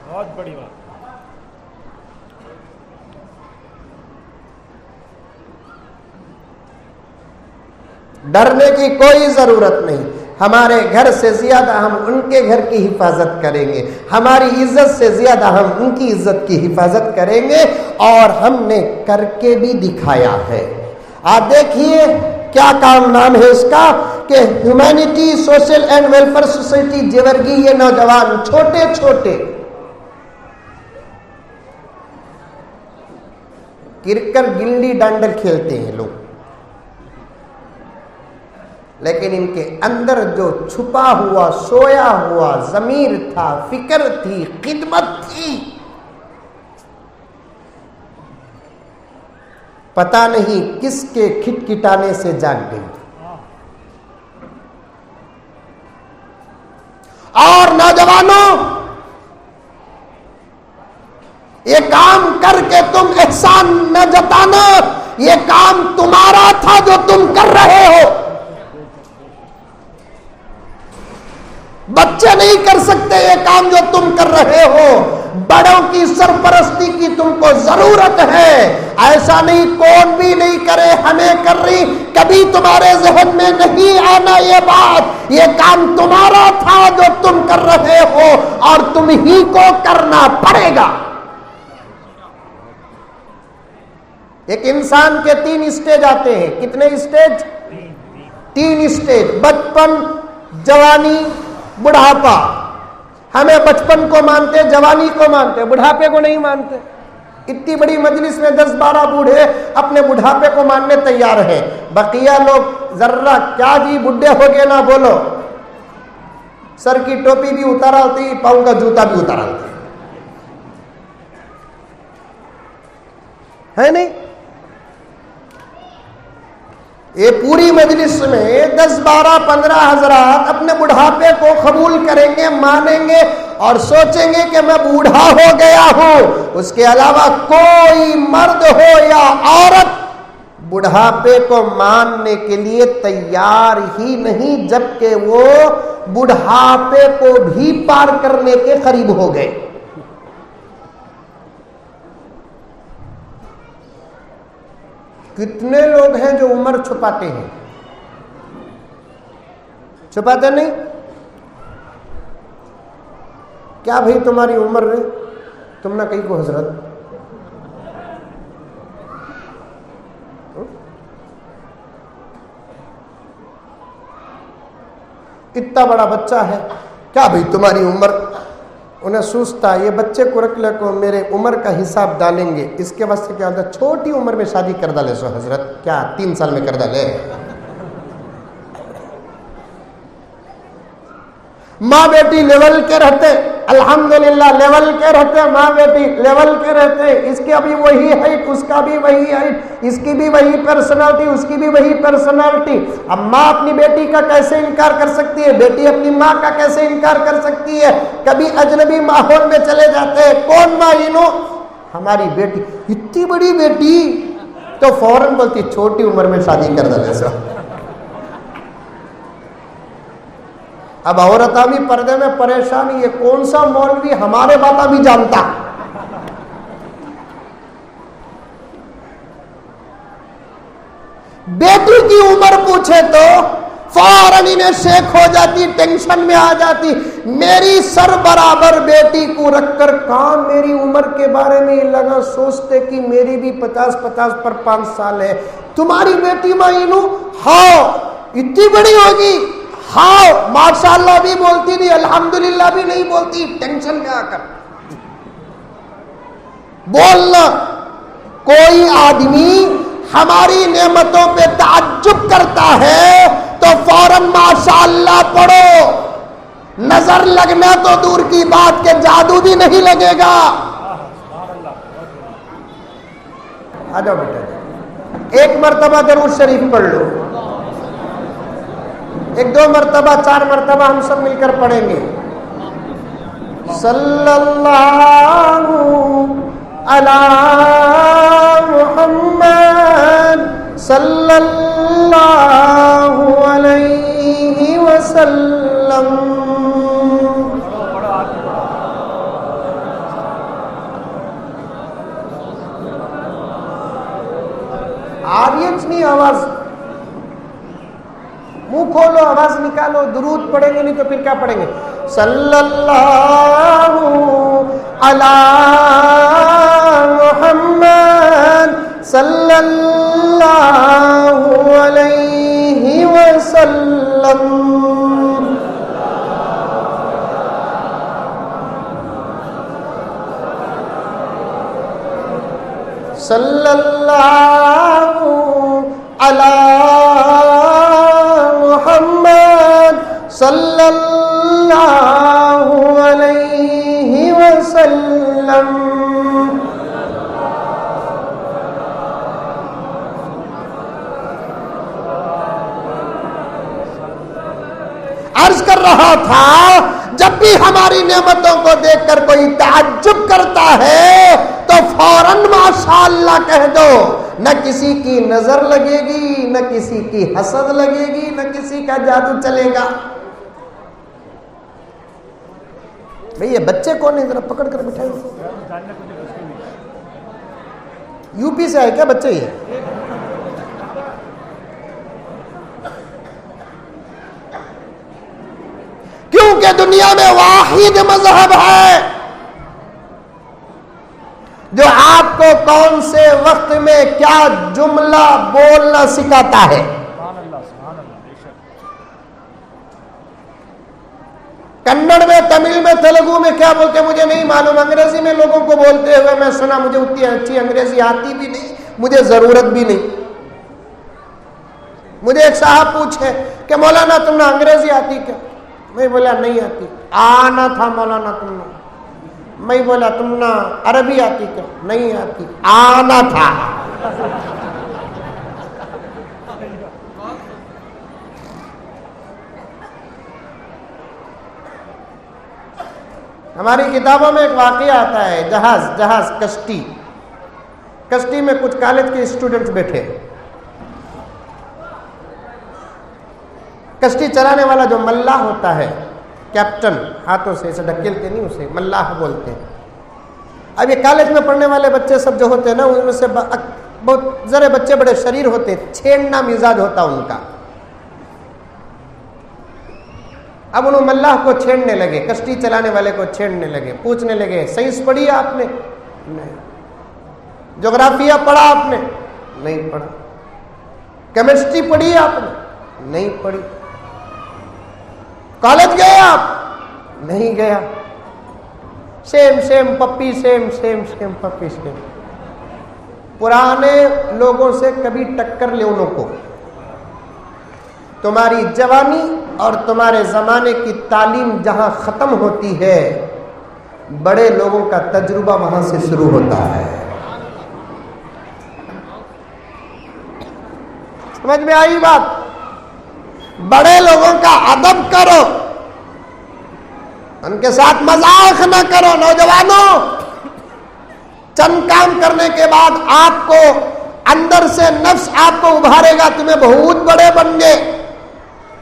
Speaker 2: بہت بڑی بات۔
Speaker 1: ڈرنے کی کوئی ضرورت نہیں، ہمارے گھر سے زیادہ ہم ان کے گھر کی حفاظت کریں گے، ہماری عزت سے زیادہ ہم ان کی عزت کی حفاظت کریں گے، اور ہم نے کر کے بھی دکھایا ہے۔ آپ دیکھیے کیا کام نام ہے اس کا کہ humanity social and welfare society جیورگی، یہ نوجوان چھوٹے چھوٹے کرکٹ گلی ڈنڈل کھیلتے ہیں لوگ، لیکن ان کے اندر جو چھپا ہوا سویا ہوا ضمیر تھا، فکر تھی، خدمت تھی، پتہ نہیں کس کے کھٹکھٹانے سے جاگ گئی۔ اور نوجوانوں، یہ کام کر کے تم احسان نہ جتانا یہ کام تمہارا تھا جو تم کر رہے ہو. بچے نہیں کر سکتے یہ کام جو تم کر رہے ہو. بڑوں کی سرپرستی کی تم کو ضرورت ہے. ایسا نہیں کون بھی نہیں کرے ہمیں کر رہی. کبھی تمہارے ذہن میں نہیں آنا یہ بات یہ کام تمہارا تھا جو تم کر رہے ہو اور تم ہی کو کرنا پڑے گا. ایک انسان کے 3 اسٹیج آتے ہیں. کتنے اسٹیج؟ 3 اسٹیج. بچپن، جوانی، بڑھاپا. ہمیں بچپن کو مانتے، جوانی کو مانتے، بڑھاپے کو نہیں مانتے. اتنی بڑی مجلس میں 10-12 بوڑھے اپنے بڑھاپے کو ماننے تیار ہیں. بقیہ لوگ ذرا کیا جی بڈھے ہو گئے نہ بولو. سر کی ٹوپی بھی اتارالتی، پاؤں کا جوتا بھی اتارالتی ہے نہیں. یہ پوری مجلس میں 10-12-15 حضرات اپنے بڑھاپے کو قبول کریں گے، مانیں گے اور سوچیں گے کہ میں بوڑھا ہو گیا ہوں. اس کے علاوہ کوئی مرد ہو یا عورت بڑھاپے کو ماننے کے لیے تیار ہی نہیں، جبکہ وہ بڑھاپے کو بھی پار کرنے کے قریب ہو گئے. کتنے لوگ ہیں جو عمر چھپاتے ہیں؟ چھپاتے نہیں؟ کیا بھئی تمہاری عمر نہیں؟ تم نہ کہیں کو حضرت اتنا بڑا بچہ ہے، کیا بھئی تمہاری عمر؟ انہیں سوچتا یہ بچے کو رکھ لے کو میرے عمر کا حساب ڈالیں گے. اس کے واسطے کیا ہوتا ہے چھوٹی عمر میں شادی کر ڈالے سو حضرت. کیا 3 سال میں کر ڈالے؟ ماں بیٹی لیول کے رہتے، الحمدللہ لیول کے رہتے. ماں بیٹی لیول کے رہتے. اس کی ابھی وہی ہائٹ، اس کا بھی وہی ہائٹ، اس کی بھی وہی پرسنالٹی، اس کی بھی وہی پرسنالٹی. اب ماں اپنی بیٹی کا کیسے انکار کر سکتی ہے؟ بیٹی اپنی ماں کا کیسے انکار کر سکتی ہے؟ کبھی اجنبی ماحول میں چلے جاتے ہیں، کون ماں انہوں؟ ہماری بیٹی. اتنی بڑی بیٹی تو فوراً بولتی چھوٹی عمر میں شادی کر دے سو. اب عورت بھی پردے میں پریشانی. یہ کون سا مولوی ہمارے باتیں بھی جانتا. بیٹی کی عمر پوچھے تو فوراً انہیں شیک ہو جاتی، ٹینشن میں آ جاتی. میری سر برابر بیٹی کو رکھ کر کام میری عمر کے بارے میں لگا سوچتے کہ میری بھی 50 پر 5 سال ہے. تمہاری بیٹی مائنو ہاں اتنی بڑی ہوگی، ہاں ماشاءاللہ بھی بولتی نہیں، الحمدللہ بھی نہیں بولتی. ٹینشن میں آ کر بولنا. کوئی آدمی ہماری نعمتوں پہ تعجب کرتا ہے تو فوراً ماشاءاللہ پڑھو. نظر لگنا تو دور کی بات کہ جادو بھی نہیں لگے گا. آ جاؤ بیٹا، 1 مرتبہ درود شریف پڑھ لو. 1-2 مرتبہ 4 مرتبہ ہم سب مل کر پڑھیں گے. صلی اللہ علی محمد صلی اللہ علیہ وسلم. آریت نہیں، آواز منہ کھولو، آواز نکالو. درود پڑھیں گے نہیں تو پھر کیا پڑھیں گے؟ صلی اللہ علی محمد صلی اللہ علیہ وسلم. صلی اللہ علی محمد صلی اللہ علیہ وسلم. عرض کر رہا تھا جب بھی ہماری نعمتوں کو دیکھ کر کوئی تعجب کرتا ہے تو فوراً ماشاءاللہ کہہ دو. نہ کسی کی نظر لگے گی، نہ کسی کی حسد لگے گی، نہ کسی کا جادو چلے گا. بھئی یہ بچے کون ہیں؟ ذرا پکڑ کر بٹھائیں. یو پی سے آئے کیا بچے یہ؟ کیونکہ دنیا میں واحد مذہب ہے جو آپ کو کون سے وقت میں کیا جملہ بولنا سکھاتا ہے. کنڑ میں، تمل میں، تیلگو میں کیا بولتے ہیں مجھے نہیں معلوم. انگریزی میں لوگوں کو بولتے ہوئے میں سنا، مجھے اتنی اچھی انگریزی آتی بھی نہیں، مجھے ضرورت بھی نہیں. مجھے ایک صاحب پوچھے کہ مولانا تم نے انگریزی آتی کیا؟ میں بولا نہیں آتی. آنا تھا مولانا تم نے. میں بولا تم نے عربی آتی کیا؟ نہیں آتی. آنا تھا. ہماری کتابوں میں ایک واقعہ آتا ہے، جہاز کشتی میں کچھ کالج کے اسٹوڈنٹس بیٹھے. کشتی چلانے والا جو ملاح ہوتا ہے، کیپٹن، ہاتھوں سے اسے ڈھکیلتے نہیں، اسے ملاح بولتے ہیں. اب یہ کالج میں پڑھنے والے بچے سب جو ہوتے ہیں نا، ان میں سے بہت ذرے بچے بڑے شریر ہوتے ہیں، چھیڑنا مزاج ہوتا ان کا. اب انہوں ملاح کو چھیڑنے لگے، کشتی چلانے والے کو چھیڑنے لگے، پوچھنے لگے سائنس پڑھی آپ نے؟ نہیں. جغرافیہ پڑھا آپ نے؟ نہیں پڑھا. کیمسٹری پڑھی آپ نے؟ نہیں پڑھی. کالج گئے آپ؟ نہیں گیا. سیم پپی سیم پپی سیم. پرانے لوگوں سے کبھی ٹکر لے انہوں کو. تمہاری جوانی اور تمہارے زمانے کی تعلیم جہاں ختم ہوتی ہے، بڑے لوگوں کا تجربہ وہاں سے شروع ہوتا ہے. سمجھ میں آئی بات؟ بڑے لوگوں کا ادب کرو، ان کے ساتھ مذاق نہ کرو. نوجوانوں، چند کام کرنے کے بعد آپ کو اندر سے نفس آپ کو ابھارے گا، تمہیں بہت بڑے بن گے.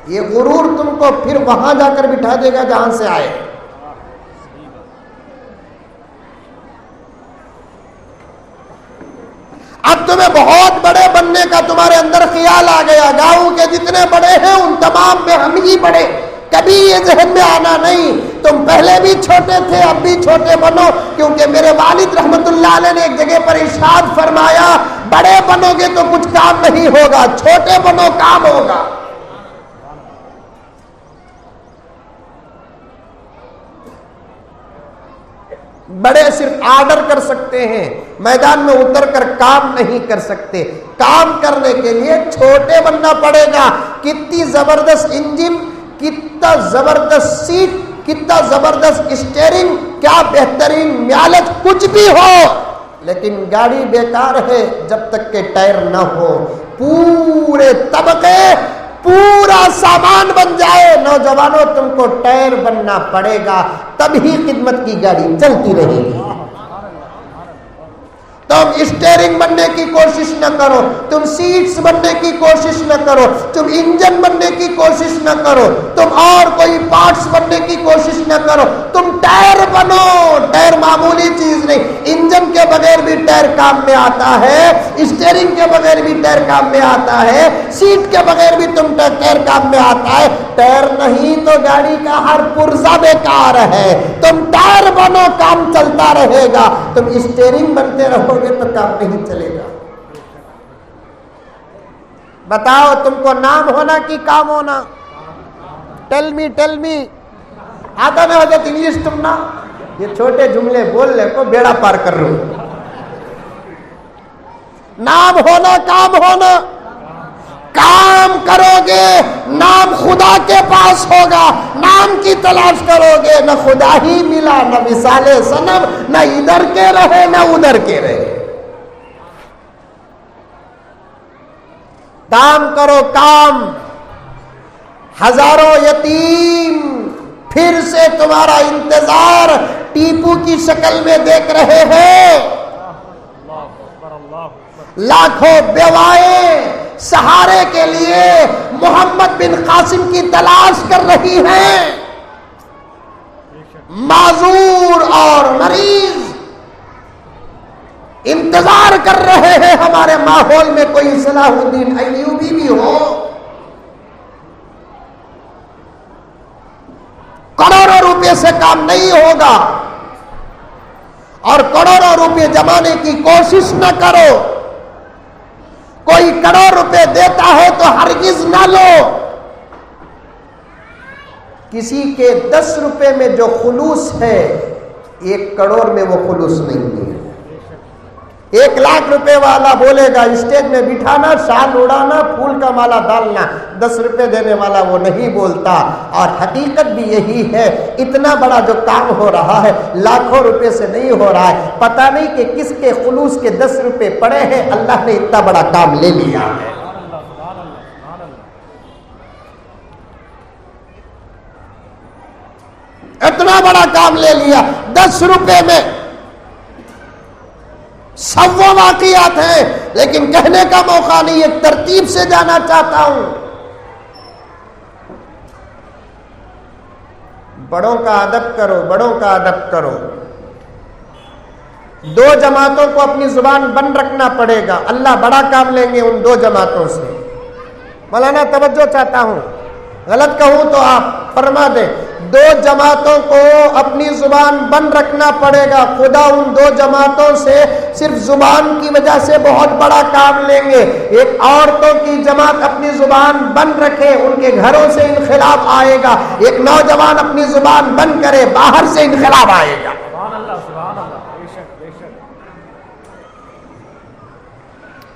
Speaker 1: یہ غرور تم کو پھر وہاں جا کر بٹھا دے گا جہاں سے آئے. اب تمہیں بہت بڑے بننے کا تمہارے اندر خیال آ گیا، گاؤں کے جتنے بڑے ہیں ان تمام میں ہم ہی بڑے. کبھی یہ ذہن میں آنا نہیں تم پہلے بھی چھوٹے تھے، اب بھی چھوٹے بنو. کیونکہ میرے والد رحمت اللہ علیہ نے ایک جگہ پر ارشاد فرمایا، بڑے بنو گے تو کچھ کام نہیں ہوگا، چھوٹے بنو کام ہوگا. بڑے صرف آرڈر کر سکتے ہیں، میدان میں اتر کر کام نہیں کر سکتے. کام کرنے کے لیے چھوٹے بننا پڑے گا. کتنی زبردست انجن، کتنا زبردست سیٹ، کتنا زبردست اسٹیئرنگ، کیا بہترین میالج کچھ بھی ہو، لیکن گاڑی بیکار ہے جب تک کہ ٹائر نہ ہو. پورے طبقے، پورا سامان بن جائے. نوجوانوں، تم کو ٹائر بننا پڑے گا، تبھی خدمت کی گاڑی چلتی رہے گی. تم اسٹیئرنگ بننے کی کوشش نہ کرو، تم سیٹس بننے کی کوشش نہ کرو، تم انجن بننے کی کوشش نہ کرو، تم اور کوئی پارٹس بننے کی کوشش نہ کرو. تم ٹائر بنو. ٹائر معمولی چیز نہیں، انجن کے بغیر بھی ٹائر کام میں آتا ہے، اسٹیئرنگ کے بغیر بھی ٹائر کام میں آتا ہے، سیٹ کے بغیر بھی تم ٹائر کام میں آتا ہے. ٹائر نہیں تو گاڑی کا ہر پرزہ بیکار ہے. تم ٹائر بنو، کام چلتا رہے گا. تم اسٹیئرنگ بنتے رہو گے تو کام نہیں چلے گا. بتاؤ تم کو نام ہونا کہ کام ہونا؟ ٹیل می آتا نہ ہوتا انگلش تم نا. یہ چھوٹے جملے بول لے کو بیڑا پار کر رہے ہو. نام ہونا، کام ہونا. کام کرو گے نام خدا کے پاس ہوگا. نام کی تلاش کرو گے، نہ خدا ہی ملا، نہ مثال صنم، نہ ادھر کے رہے نہ ادھر کے رہے. کام کرو، کام. ہزاروں یتیم پھر سے تمہارا انتظار ٹیپو کی شکل میں دیکھ رہے ہیں. لاکھوں بیوائیں سہارے کے لیے محمد بن قاسم کی تلاش کر رہی ہیں، معذور اور مریض انتظار کر رہے ہیں ہمارے ماحول میں کوئی صلاح الدین ایوبی بھی ہو۔ کروڑوں روپے سے کام نہیں ہوگا، اور کروڑوں روپے جمانے کی کوشش نہ کرو۔ کوئی کروڑ روپے دیتا ہے تو ہرگز نہ لو۔ کسی کے 10 روپے میں جو خلوص ہے 1 کروڑ میں وہ خلوص نہیں ہے۔ 1 لاکھ روپے والا بولے گا اسٹیج میں بٹھانا، شال اڑانا، پھول کا مالا ڈالنا، 10 روپے دینے والا وہ نہیں بولتا۔ اور حقیقت بھی یہی ہے، اتنا بڑا جو کام ہو رہا ہے لاکھوں روپے سے نہیں ہو رہا ہے، پتہ نہیں کہ کس کے خلوص کے 10 روپے پڑے ہیں، اللہ نے اتنا بڑا کام لے لیا ہے۔ اتنا بڑا کام لے لیا، 10 روپے میں 100 واقعات ہیں، لیکن کہنے کا موقع نہیں، ایک ترتیب سے جانا چاہتا ہوں۔ بڑوں کا ادب کرو، بڑوں کا ادب کرو۔ 2 جماعتوں کو اپنی زبان بند رکھنا پڑے گا، اللہ بڑا کام لیں گے ان 2 جماعتوں سے۔ مولانا توجہ چاہتا ہوں، غلط کہوں تو آپ فرما دیں۔ 2 جماعتوں کو اپنی زبان بند رکھنا پڑے گا، خدا ان 2 جماعتوں سے صرف زبان کی وجہ سے بہت بڑا کام لیں گے۔ ایک عورتوں کی جماعت اپنی زبان بند رکھے، ان کے گھروں سے انقلاب آئے گا۔ ایک نوجوان اپنی زبان بند کرے، باہر سے انقلاب آئے گا۔
Speaker 2: سبحان اللہ، سبحان اللہ، بے شک بے شک۔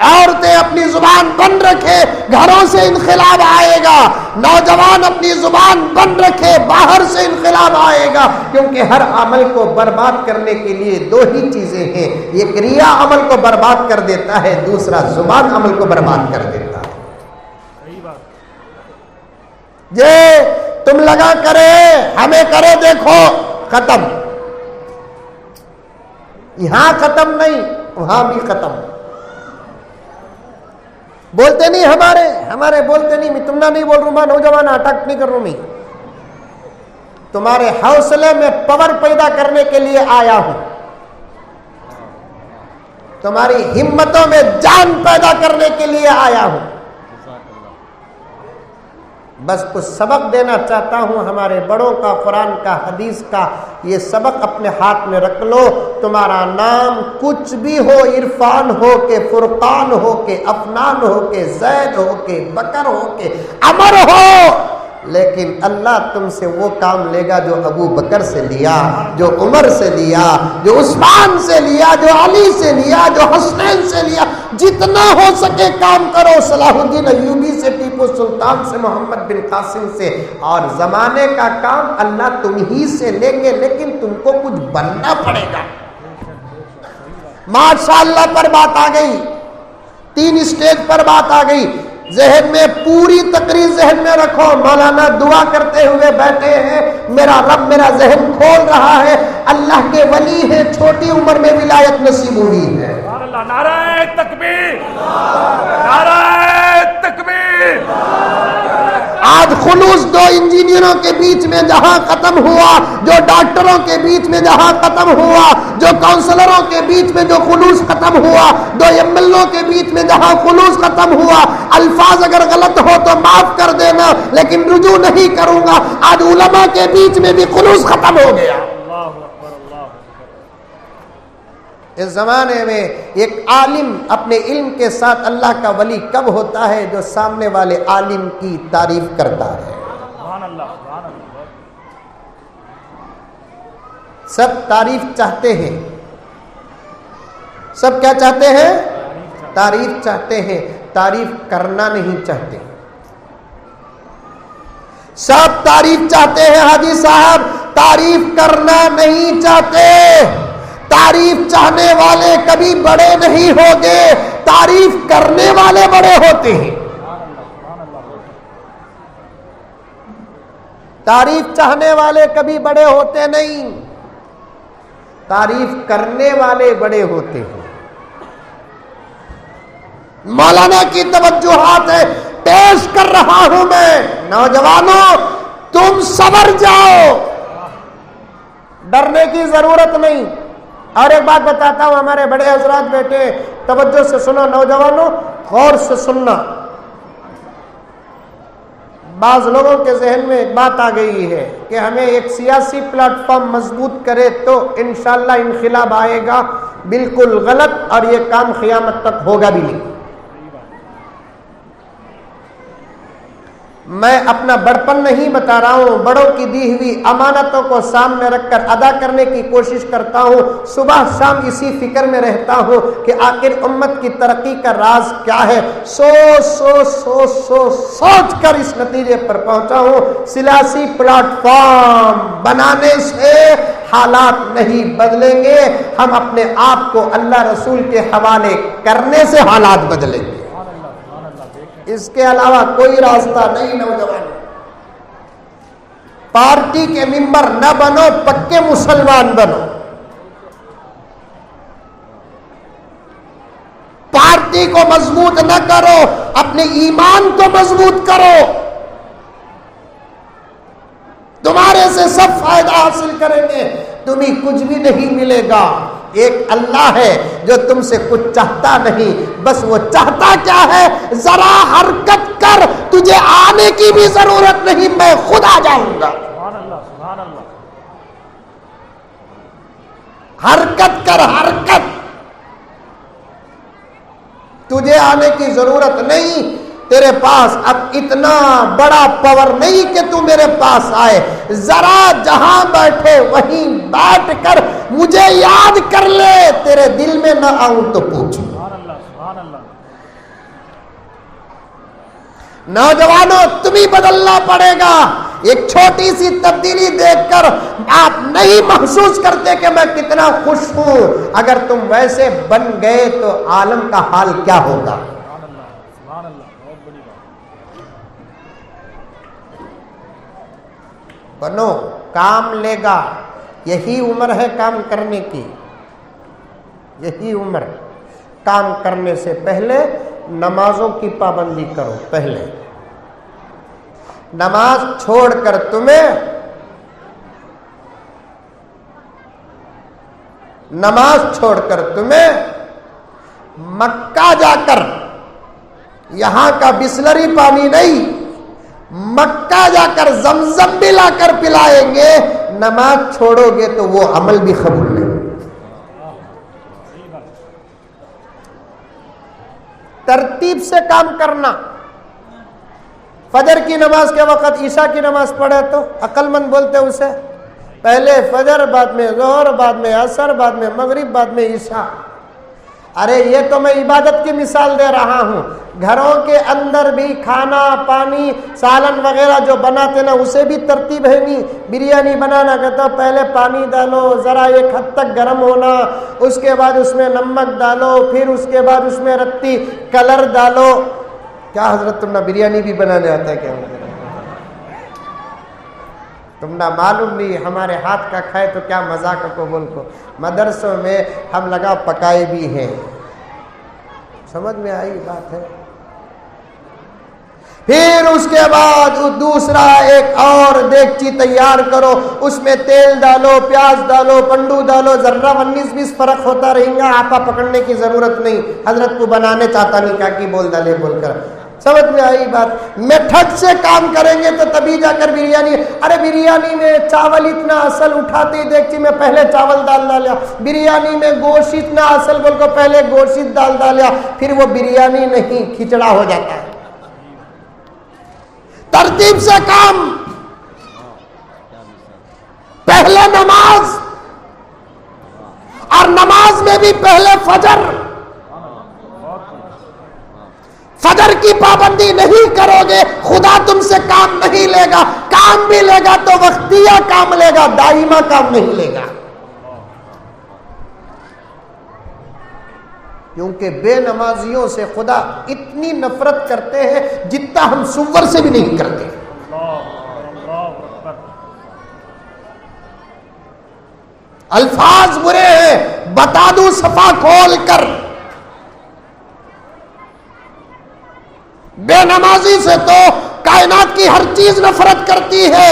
Speaker 1: عورتیں اپنی زبان بند رکھے، گھروں سے انقلاب آئے گا۔ نوجوان اپنی زبان بند رکھے، باہر سے انقلاب آئے گا۔ کیونکہ ہر عمل کو برباد کرنے کے لیے 2 ہی چیزیں ہیں، ایک ریا عمل کو برباد کر دیتا ہے، دوسرا زبان عمل کو برباد کر دیتا ہے۔
Speaker 2: صحیح بات۔
Speaker 1: یہ تم لگا کرے، ہمیں کرے دیکھو، ختم۔ یہاں ختم نہیں، وہاں بھی ختم۔ بولتے نہیں ہمارے بولتے نہیں، میں تم نہ نہیں بول رہا ہوں، نوجوان اٹیک نہیں کر رہا ہوں، میں تمہارے حوصلے میں پاور پیدا کرنے کے لیے آیا ہوں، تمہاری ہمتوں میں جان پیدا کرنے کے لیے آیا ہوں۔ بس کچھ سبق دینا چاہتا ہوں ہمارے بڑوں کا، قرآن کا، حدیث کا۔ یہ سبق اپنے ہاتھ میں رکھ لو، تمہارا نام کچھ بھی ہو، عرفان ہو کہ فرقان ہو کہ افنان ہو کہ زید ہو کہ بکر ہو کہ عمر ہو، لیکن اللہ تم سے وہ کام لے گا جو ابو بکر سے لیا، جو عمر سے لیا، جو عثمان سے لیا، جو علی سے لیا، جو حسنین سے لیا۔ جتنا ہو سکے کام کرو، صلاح الدین ایوبی سے، ٹیپو سلطان سے، محمد بن قاسم سے۔ اور زمانے کا کام اللہ تم ہی سے لیں گے، لیکن تم کو کچھ بننا پڑے گا۔ ماشاءاللہ پر بات آ گئی، 3 اسٹیج پر بات آ گئی، ذہن میں پوری تقریر ذہن میں رکھو۔ مولانا دعا کرتے ہوئے بیٹھے ہیں، میرا رب میرا ذہن کھول رہا ہے، اللہ کے ولی ہیں، چھوٹی عمر میں ولایت نصیب ہوئی ہے۔
Speaker 2: سبحان اللہ، نعرہ تکبیر، نعرہ تکبیر۔
Speaker 1: آج خلوص 2 انجینئروں کے بیچ میں جہاں ختم ہوا، جو ڈاکٹروں کے بیچ میں جہاں ختم ہوا، جو کاؤنسلروں کے بیچ میں جو خلوص ختم ہوا، 2 MLO کے بیچ میں جہاں خلوص ختم ہوا، الفاظ اگر غلط ہو تو معاف کر دینا، لیکن رجوع نہیں کروں گا۔ آج علماء کے بیچ میں بھی خلوص ختم ہو گیا۔ اس زمانے میں ایک عالم اپنے علم کے ساتھ اللہ کا ولی کب ہوتا ہے؟ جو سامنے والے عالم کی تعریف کرتا ہے۔
Speaker 2: سبحان اللہ، سبحان اللہ۔
Speaker 1: سب تعریف چاہتے ہیں، سب کیا چاہتے ہیں؟ تعریف چاہتے ہیں، تعریف کرنا نہیں چاہتے۔ سب تعریف چاہتے ہیں حاجی صاحب، تعریف کرنا نہیں چاہتے۔ تعریف چاہنے والے کبھی بڑے نہیں ہوگے، تعریف کرنے والے بڑے ہوتے ہیں۔ تعریف چاہنے والے کبھی بڑے ہوتے نہیں، تعریف کرنے والے بڑے ہوتے ہیں۔ مولانا کی توجہات ہے، پیش کر رہا ہوں میں۔ نوجوانوں تم صبر جاؤ، ڈرنے کی ضرورت نہیں۔ اور ایک بات بتاتا ہوں، ہمارے بڑے حضرات بیٹے توجہ سے سنو، نوجوانوں غور سے سننا۔ بعض لوگوں کے ذہن میں ایک بات آ گئی ہے کہ ہمیں ایک سیاسی پلیٹ فارم مضبوط کرے تو انشاءاللہ انقلاب آئے گا۔ بالکل غلط، اور یہ کام قیامت تک ہوگا بھی نہیں۔ میں اپنا بڑپن نہیں بتا رہا ہوں، بڑوں کی دی ہوئی امانتوں کو سامنے رکھ کر ادا کرنے کی کوشش کرتا ہوں۔ صبح شام اسی فکر میں رہتا ہوں کہ آخر امت کی ترقی کا راز کیا ہے۔ سوچ کر اس نتیجے پر پہنچا ہوں، سیاسی پلیٹ فارم بنانے سے حالات نہیں بدلیں گے، ہم اپنے آپ کو اللہ رسول کے حوالے کرنے سے حالات بدلیں گے۔ اس کے علاوہ کوئی راستہ نہیں۔ نوجوان پارٹی کے ممبر نہ بنو، پکے مسلمان بنو۔ پارٹی کو مضبوط نہ کرو، اپنے ایمان کو مضبوط کرو۔ تمہارے سے سب فائدہ حاصل کریں گے، تمہیں کچھ بھی نہیں ملے گا۔ ایک اللہ ہے جو تم سے کچھ چاہتا نہیں، بس وہ چاہتا کیا ہے، ذرا حرکت کر، تجھے آنے کی بھی ضرورت نہیں، میں خود آ جاؤں گا۔
Speaker 2: سبحان اللہ، سبحان اللہ۔
Speaker 1: حرکت کر، حرکت، تجھے آنے کی ضرورت نہیں۔ تیرے پاس اب اتنا بڑا پاور نہیں کہ تو میرے پاس آئے، ذرا جہاں بیٹھے وہیں بیٹھ کر مجھے یاد کر لے، تیرے دل میں نہ آؤں تو پوچھ۔
Speaker 2: سبحان اللہ، سبحان اللہ۔
Speaker 1: نوجوانوں تمہیں بدلنا پڑے گا۔ ایک چھوٹی سی تبدیلی دیکھ کر آپ نہیں محسوس کرتے کہ میں کتنا خوش ہوں، اگر تم ویسے بن گئے تو عالم کا حال کیا ہوگا۔
Speaker 2: سبحان اللہ، سبحان اللہ، بہت بڑی بات۔
Speaker 1: بنو، کام لے گا، یہی عمر ہے کام کرنے کی، یہی عمر۔ کام کرنے سے پہلے نمازوں کی پابندی کرو۔ پہلے نماز چھوڑ کر تمہیں مکہ جا کر، یہاں کا بسلری پانی نہیں، مکہ جا کر زمزم بھی لا کر پلائیں گے۔ نماز چھوڑو گے تو وہ عمل بھی قبول نہیں۔ ترتیب سے کام کرنا۔ فجر کی نماز کے وقت عشاء کی نماز پڑھے تو عقل مند بولتے اسے، پہلے فجر، بعد میں ظہر، بعد میں عصر، بعد میں مغرب، بعد میں عشاء۔ ارے یہ تو میں عبادت کی مثال دے رہا ہوں، گھروں کے اندر بھی کھانا پانی سالن وغیرہ جو بناتے نا اسے بھی ترتیب ہے نہیں۔ بریانی بنانا کہتا پہلے پانی ڈالو ذرا ایک حد تک گرم ہونا، اس کے بعد اس میں نمک ڈالو، پھر اس کے بعد اس میں رتی کلر ڈالو۔ کیا حضرت تم نہ بریانی بھی بنانے آتا ہے کیا؟ تم نہ معلوم نہیں، ہمارے ہاتھ کا کھائے تو کیا مذاق کو بول کو۔ مدرسوں میں ہم لگا پکائے بھی ہیں، سمجھ میں آئی بات ہے۔ پھر اس کے بعد دوسرا ایک اور دیگچی تیار کرو، اس میں تیل ڈالو، پیاز ڈالو، پنڈو ڈالو، ذرہ 19-20 فرق ہوتا رہے گا، آپا پکڑنے کی ضرورت نہیں۔ حضرت کو بنانے چاہتا نہیں کیا کی بول ڈالے بول کر، سمجھ میں آئی بات۔ میتھڈ سے کام کریں گے تو تبھی جا کر بریانی۔ ارے بریانی میں چاول اتنا اصل اٹھاتے ہی دیکھتی میں پہلے چاول ڈال ڈالیا، بریانی میں گوشت اتنا اصل بول کو پہلے گوشت ڈال ڈالیا، پھر وہ بریانی نہیں کھچڑا ہو جاتا ہے۔ ترتیب سے کام، پہلے نماز، اور نماز میں بھی پہلے فجر۔ فجر کی پابندی نہیں کرو گے خدا تم سے کام نہیں لے گا، کام بھی لے گا تو وقتیہ کام لے گا، دائمہ کام نہیں لے گا۔ کیونکہ بے نمازیوں سے خدا اتنی نفرت کرتے ہیں جتنا ہم سور سے بھی نہیں کرتے۔ الفاظ برے ہیں، بتا دوں صفا کھول کر، بے نمازی سے تو کائنات کی ہر چیز نفرت کرتی ہے،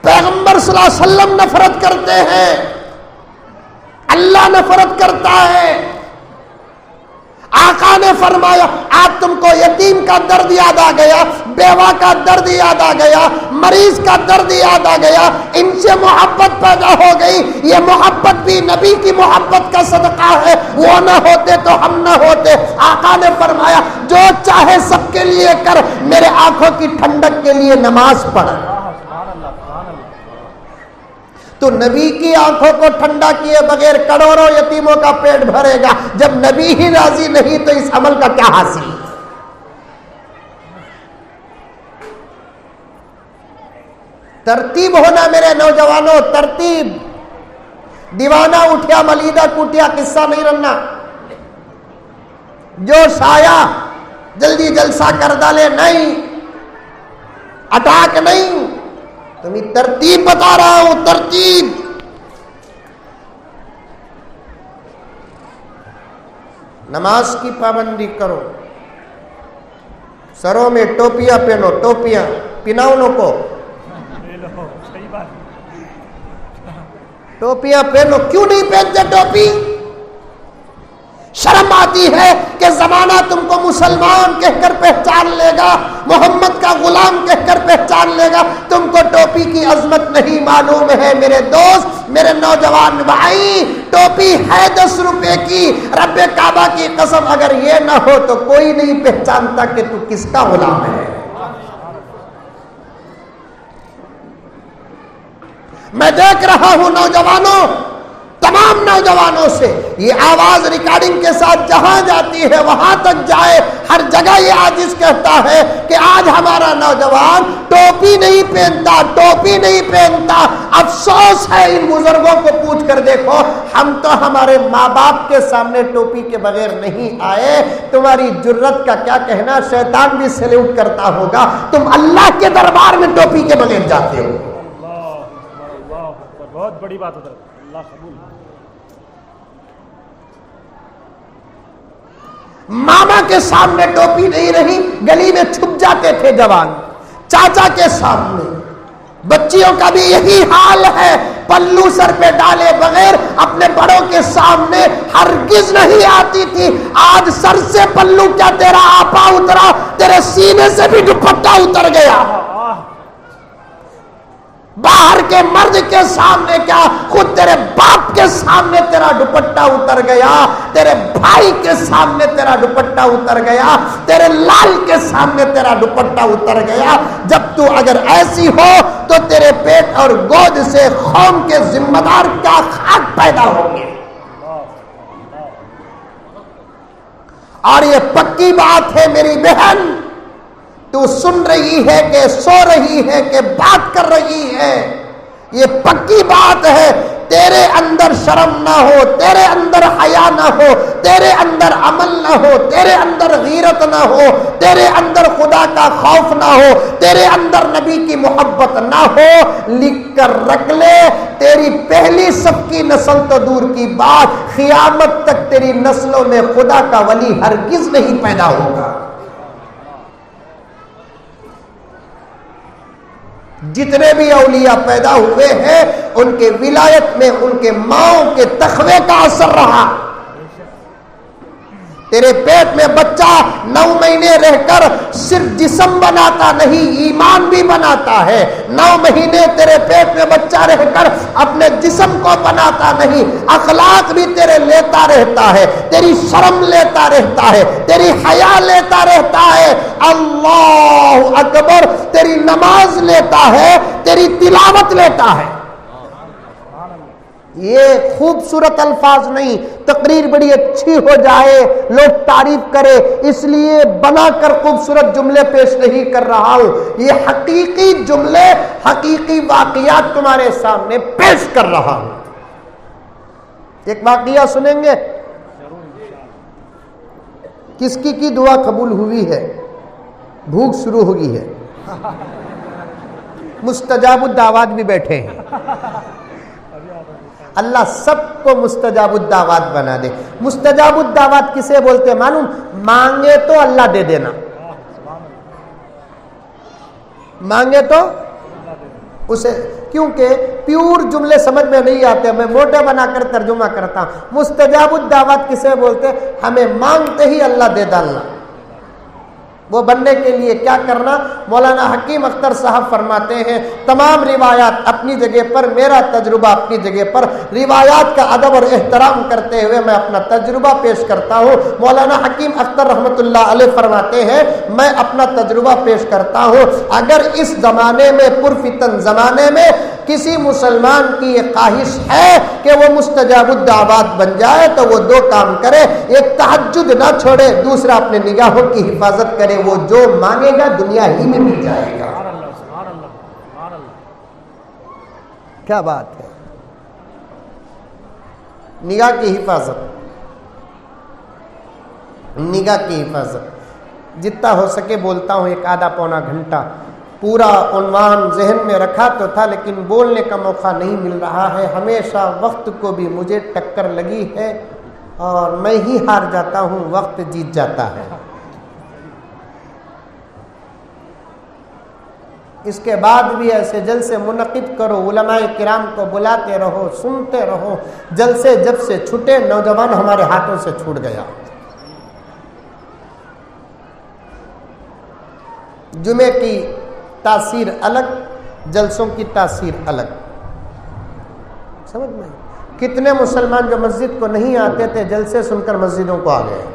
Speaker 1: پیغمبر صلی اللہ علیہ وسلم نفرت کرتے ہیں، اللہ نفرت کرتا ہے۔ آقا نے فرمایا آج تم کو یتیم کا درد یاد آ گیا، بیوہ کا درد یاد آ گیا، مریض کا درد یاد آ گیا، ان سے محبت پیدا ہو گئی، یہ محبت بھی نبی کی محبت کا صدقہ ہے، وہ نہ ہوتے تو ہم نہ ہوتے۔ آقا نے فرمایا جو چاہے سب کے لیے کر، میرے آنکھوں کی ٹھنڈک کے لیے نماز پڑھ۔ تو نبی کی آنکھوں کو ٹھنڈا کیے بغیر کروڑوں یتیموں کا پیٹ بھرے گا، جب نبی ہی راضی نہیں تو اس عمل کا کیا حاصل؟ ترتیب ہونا میرے نوجوانوں، ترتیب۔ دیوانہ اٹھیا ملیدہ کوٹیا قصہ نہیں رہنا، جوش آیا جلدی جلسہ کر ڈالے، نہیں، اٹاک نہیں، تمہیں ترتیب بتا رہا ہوں، ترتیب۔ نماز کی پابندی کرو، سروں میں ٹوپیاں پہنو، ٹوپیاں پناؤنوں کو ٹوپیاں پہنو۔ کیوں نہیں پہنتے ٹوپی؟ شرم آتی ہے کہ زمانہ تم کو مسلمان کہہ کر پہچان لے گا، محمد کا غلام کہہ کر پہچان لے گا، تم کو ٹوپی کی عظمت نہیں معلوم ہے۔ میرے دوست، میرے نوجوان بھائی، ٹوپی ہے 10 روپے کی، رب کعبہ کی قسم اگر یہ نہ ہو تو کوئی نہیں پہچانتا کہ تو کس کا غلام ہے۔ میں دیکھ رہا ہوں نوجوانوں، تمام نوجوانوں سے یہ آواز ریکارڈنگ کے ساتھ جہاں جاتی ہے وہاں تک جائے، ہر جگہ یہ عاجز کہتا ہے کہ آج ہمارا نوجوان ٹوپی نہیں پہنتا، ٹوپی نہیں پہنتا۔ افسوس ہے، ان بزرگوں کو پوچھ کر دیکھو، ہم تو ہمارے ماں باپ کے سامنے ٹوپی کے بغیر نہیں آئے، تمہاری جرت کا کیا کہنا، شیطان بھی سیلیوٹ کرتا ہوگا، تم اللہ کے دربار میں ٹوپی کے بغیر جاتے ہو۔
Speaker 2: بہت بڑی بات ہے، اللہ قبول۔
Speaker 1: ماما کے سامنے ٹوپی نہیں رہی، گلی میں چھپ جاتے تھے جوان، چاچا کے سامنے۔ بچیوں کا بھی یہی حال ہے، پلو سر پہ ڈالے بغیر اپنے بڑوں کے سامنے ہرگز نہیں آتی تھی۔ آج سر سے پلو کیا تیرا آپا اترا، تیرے سینے سے بھی دوپٹہ اتر گیا۔ باہر کے مرد کے سامنے کیا، خود تیرے باپ کے سامنے تیرا دوپٹہ اتر گیا، تیرے بھائی کے سامنے تیرا دوپٹہ اتر گیا، تیرے لال کے سامنے تیرا دوپٹہ اتر گیا۔ جب تو اگر ایسی ہو تو تیرے پیٹ اور گود سے قوم کے ذمہ دار کیا خاک پیدا ہوں گے۔ اور یہ پکی بات ہے میری بہن، تو سن رہی ہے کہ سو رہی ہے کہ بات کر رہی ہے، یہ پکی بات ہے۔ تیرے اندر شرم نہ ہو، تیرے اندر حیا نہ ہو، تیرے اندر عمل نہ ہو، تیرے اندر غیرت نہ ہو، تیرے اندر خدا کا خوف نہ ہو، تیرے اندر نبی کی محبت نہ ہو، لکھ کر رکھ لے، تیری پہلی سب کی نسل تو دور کی بات، قیامت تک تیری نسلوں میں خدا کا ولی ہرگز نہیں پیدا ہوگا۔ جتنے بھی اولیاء پیدا ہوئے ہیں ان کے ولایت میں ان کے ماؤں کے تقوی کا اثر رہا۔ تیرے پیٹ میں بچہ 9 مہینے رہ کر صرف جسم بناتا نہیں، ایمان بھی بناتا ہے۔ 9 مہینے تیرے پیٹ میں بچہ رہ کر اپنے جسم کو بناتا نہیں، اخلاق بھی تیرے لیتا رہتا ہے، تیری شرم لیتا رہتا ہے، تیری حیا لیتا رہتا ہے۔ اللہ اکبر، تیری نماز لیتا ہے، تیری تلاوت لیتا ہے۔ یہ خوبصورت الفاظ نہیں، تقریر بڑی اچھی ہو جائے، لوگ تعریف کرے اس لیے بنا کر خوبصورت جملے پیش نہیں کر رہا ہوں، یہ حقیقی جملے، حقیقی واقعات تمہارے سامنے پیش کر رہا ہوں۔ ایک واقعہ سنیں گے، کس کی دعا قبول ہوئی ہے، بھوک شروع ہوگی ہے، مستجاب الدعوات بھی بیٹھے ہیں۔ اللہ سب کو مستجاب الدعوات بنا دے۔ مستجاب الدعوات کسے بولتے ہیں معلوم؟ مانگے تو اللہ دے دینا، مانگے تو اسے، کیونکہ پیور جملے سمجھ میں نہیں آتے، میں موٹے بنا کر ترجمہ کرتا ہوں۔ مستجاب الدعوات کسے بولتے؟ ہمیں مانگتے ہی اللہ دے ڈالنا۔ وہ بننے کے لیے کیا کرنا؟ مولانا حکیم اختر صاحب فرماتے ہیں تمام روایات اپنی جگہ پر، میرا تجربہ اپنی جگہ پر، روایات کا ادب اور احترام کرتے ہوئے میں اپنا تجربہ پیش کرتا ہوں۔ مولانا حکیم اختر رحمۃ اللہ علیہ فرماتے ہیں میں اپنا تجربہ پیش کرتا ہوں، اگر اس زمانے میں، پرفتن زمانے میں، کسی مسلمان کی یہ خواہش ہے کہ وہ مستجاب الدعوات بن جائے تو وہ دو کام کرے، ایک تہجد نہ چھوڑے، دوسرا اپنے نگاہوں کی حفاظت کرے، وہ جو مانگے گا دنیا ہی میں مل جائے گا۔ کیا بات ہے، نگاہ کی حفاظت، نگاہ کی حفاظت۔ جتنا ہو سکے بولتا ہوں، ایک آدھا پونا گھنٹہ، پورا عنوان ذہن میں رکھا تو تھا لیکن بولنے کا موقع نہیں مل رہا ہے۔ ہمیشہ وقت کو بھی مجھے ٹکر لگی ہے اور میں ہی ہار جاتا ہوں، وقت جیت جاتا ہے۔ اس کے بعد بھی ایسے جلسے منعقد کرو، علماء کرام کو بلاتے رہو، سنتے رہو۔ جلسے جب سے چھٹے، نوجوان ہمارے ہاتھوں سے چھوٹ گیا۔ جمعے کی تاثیر الگ، جلسوں کی تاثیر الگ، سمجھ میں؟ کتنے مسلمان جو مسجد کو نہیں آتے تھے جلسے سن کر مسجدوں کو آ گئے،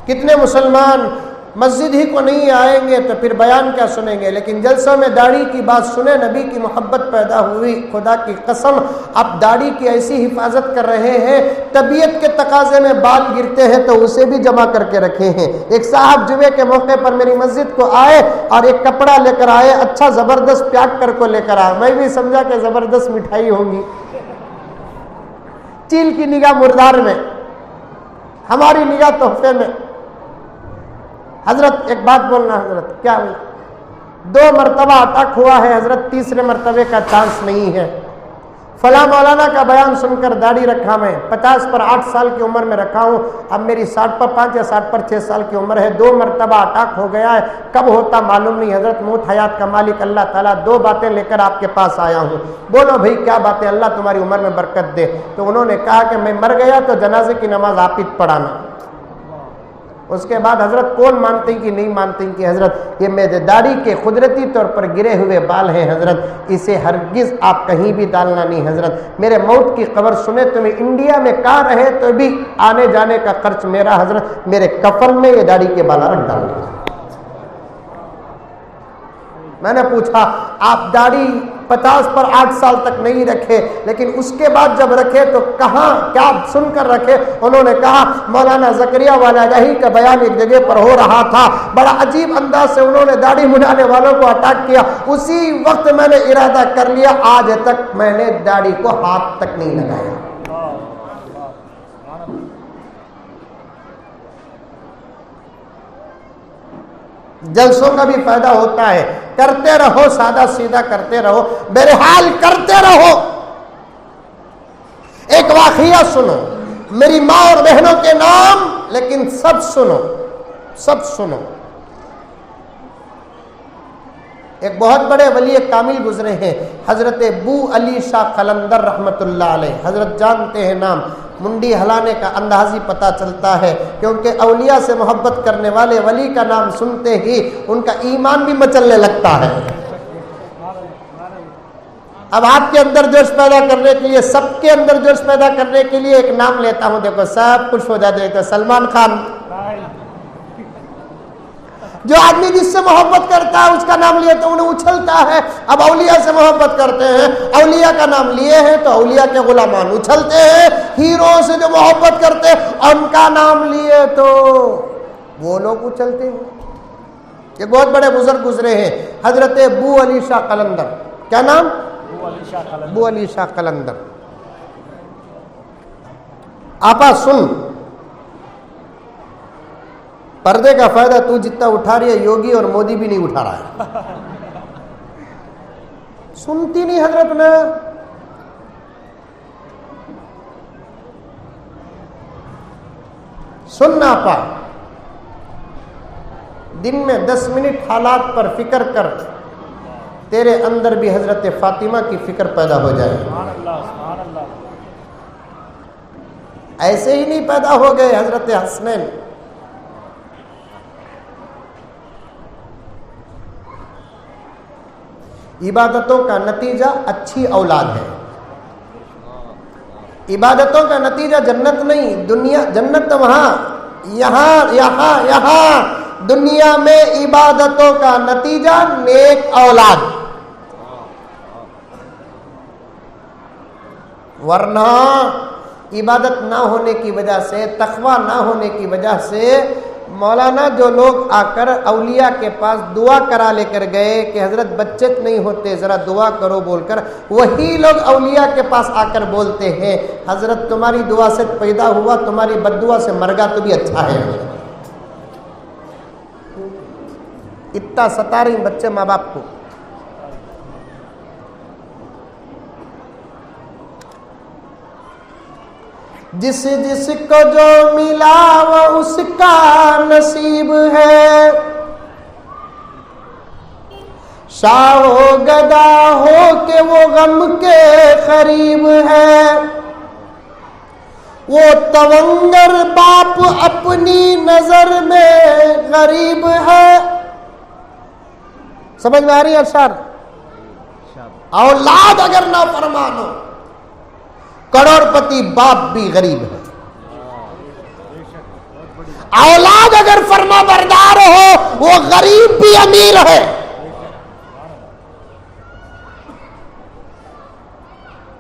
Speaker 1: کتنے مسلمان مسجد ہی کو نہیں آئیں گے تو پھر بیان کیا سنیں گے، لیکن جلسوں میں داڑھی کی بات سنے، نبی کی محبت پیدا ہوئی۔ خدا کی قسم اب داڑھی کی ایسی حفاظت کر رہے ہیں، طبیعت کے تقاضے میں بال گرتے ہیں تو اسے بھی جمع کر کے رکھے ہیں۔ ایک صاحب جمعے کے موقع پر میری مسجد کو آئے اور ایک کپڑا لے کر آئے، اچھا زبردست پیاک کر کو لے کر آئے، میں بھی سمجھا کہ زبردست مٹھائی ہوگی۔ چیل کی نگاہ مردار میں، ہماری نگاہ تحفے میں۔ حضرت ایک بات بولنا، حضرت کیا ہوئی؟ 2 مرتبہ اٹیک ہوا ہے حضرت، تیسرے مرتبے کا چانس نہیں ہے۔ فلاں مولانا کا بیان سن کر داڑھی رکھا، میں 50 پر 8 سال کی عمر میں رکھا ہوں، اب میری 60 پر 5 یا 60 پر 6 سال کی عمر ہے، 2 مرتبہ اٹیک ہو گیا ہے، کب ہوتا معلوم نہیں حضرت، موت حیات کا مالک اللہ تعالیٰ، 2 باتیں لے کر آپ کے پاس آیا ہوں، بولو بھائی کیا باتیں، اللہ تمہاری عمر میں برکت دے۔ تو انہوں نے کہا کہ میں مر گیا تو جنازے کی نماز آپ ہی پڑھانا۔ اس کے بعد حضرت کون مانتے ہیں کہ نہیں مانتے ہیں کہ حضرت یہ میرے داڑھی کے قدرتی طور پر گرے ہوئے بال ہیں حضرت، اسے ہرگز آپ کہیں بھی ڈالنا نہیں حضرت، میرے موت کی خبر سنے تمہیں انڈیا میں کہاں رہے تو بھی آنے جانے کا خرچ میرا حضرت، میرے کفن میں یہ داڑھی کے بالا رکھ ڈالنا۔ میں نے پوچھا آپ داڑھی 50 پر 8 سال تک نہیں رکھے لیکن اس کے بعد جب رکھے تو کہاں کیا سن کر رکھے؟ انہوں نے کہا مولانا زکریا والا الہی کا بیان ایک جگہ پر ہو رہا تھا، بڑا عجیب انداز سے انہوں نے داڑھی منانے والوں کو اٹیک کیا، اسی وقت میں نے ارادہ کر لیا، آج تک میں نے داڑھی کو ہاتھ تک نہیں لگایا۔ جلسوں کا بھی فائدہ ہوتا ہے، کرتے رہو، سادہ سیدھا کرتے رہو، بہرحال کرتے رہو۔ ایک واقعہ سنو، میری ماں اور بہنوں کے نام، لیکن سب سنو، سب سنو۔ ایک بہت بڑے ولی کامل گزرے ہیں، حضرت بو علی شاہ قلندر رحمت اللہ علیہ، حضرت جانتے ہیں نام، منڈی ہلانے کا اندازی پتہ چلتا ہے، کیونکہ اولیاء سے محبت کرنے والے ولی کا نام سنتے ہی ان کا ایمان بھی مچلنے لگتا ہے۔ اب آپ کے اندر جوش پیدا کرنے کے لیے، سب کے اندر جوش پیدا کرنے کے لیے ایک نام لیتا ہوں، دیکھو سب کچھ ہو جاتے ہیں، سلمان خان۔ جو آدمی جس سے محبت کرتا ہے اس کا نام لیے تو انہیں اچھلتا ہے۔ اب اولیاء سے محبت کرتے ہیں، اولیاء کا نام لیے ہیں تو اولیاء کے غلامان اچھلتے ہیں، ہیرو سے جو محبت کرتے ہیں ان کا نام لیے تو وہ لوگ اچھلتے ہیں۔ یہ بہت بڑے بزرگ گزرے ہیں، حضرت بو علی شاہ قلندر، کیا نام؟ بو علی شاہ قلندر۔ آپا سن، پردے کا فائدہ تو جتنا اٹھا رہی ہے یوگی اور مودی بھی نہیں اٹھا رہا ہے، سنتی نہیں حضرت نے۔ سننا پا دن میں 10 منٹ حالات پر فکر کر، تیرے اندر بھی حضرت فاطمہ کی فکر پیدا ہو جائے.
Speaker 2: سبحان اللہ سبحان اللہ.
Speaker 1: ایسے ہی نہیں پیدا ہو گئے حضرت حسنین. عبادتوں کا نتیجہ اچھی اولاد ہے. عبادتوں کا نتیجہ جنت نہیں، دنیا جنت وہاں، یہاں دنیا میں عبادتوں کا نتیجہ نیک اولاد. ورنہ عبادت نہ ہونے کی وجہ سے، تقویٰ نہ ہونے کی وجہ سے مولانا جو لوگ آ کر اولیاء کے پاس دعا کرا لے کر گئے کہ حضرت بچے نہیں ہوتے ذرا دعا کرو بول کر، وہی لوگ اولیاء کے پاس آ کر بولتے ہیں حضرت تمہاری دعا سے پیدا ہوا، تمہاری بد دعا سے مر گا تو بھی اچھا ہے. اتنا ستا رہے بچے ماں باپ کو. جس جس کو جو ملا وہ اس کا نصیب ہے، شاہ و گدا ہو کہ وہ غم کے قریب ہے، وہ تونگر باپ اپنی نظر میں غریب ہے. سمجھ میں آ رہی ہے ارشاد؟ اولاد اگر نہ فرمان ہو، کروڑ پتی باپ بھی غریب ہے. اولاد اگر فرما بردار ہو وہ غریب بھی امیر ہے.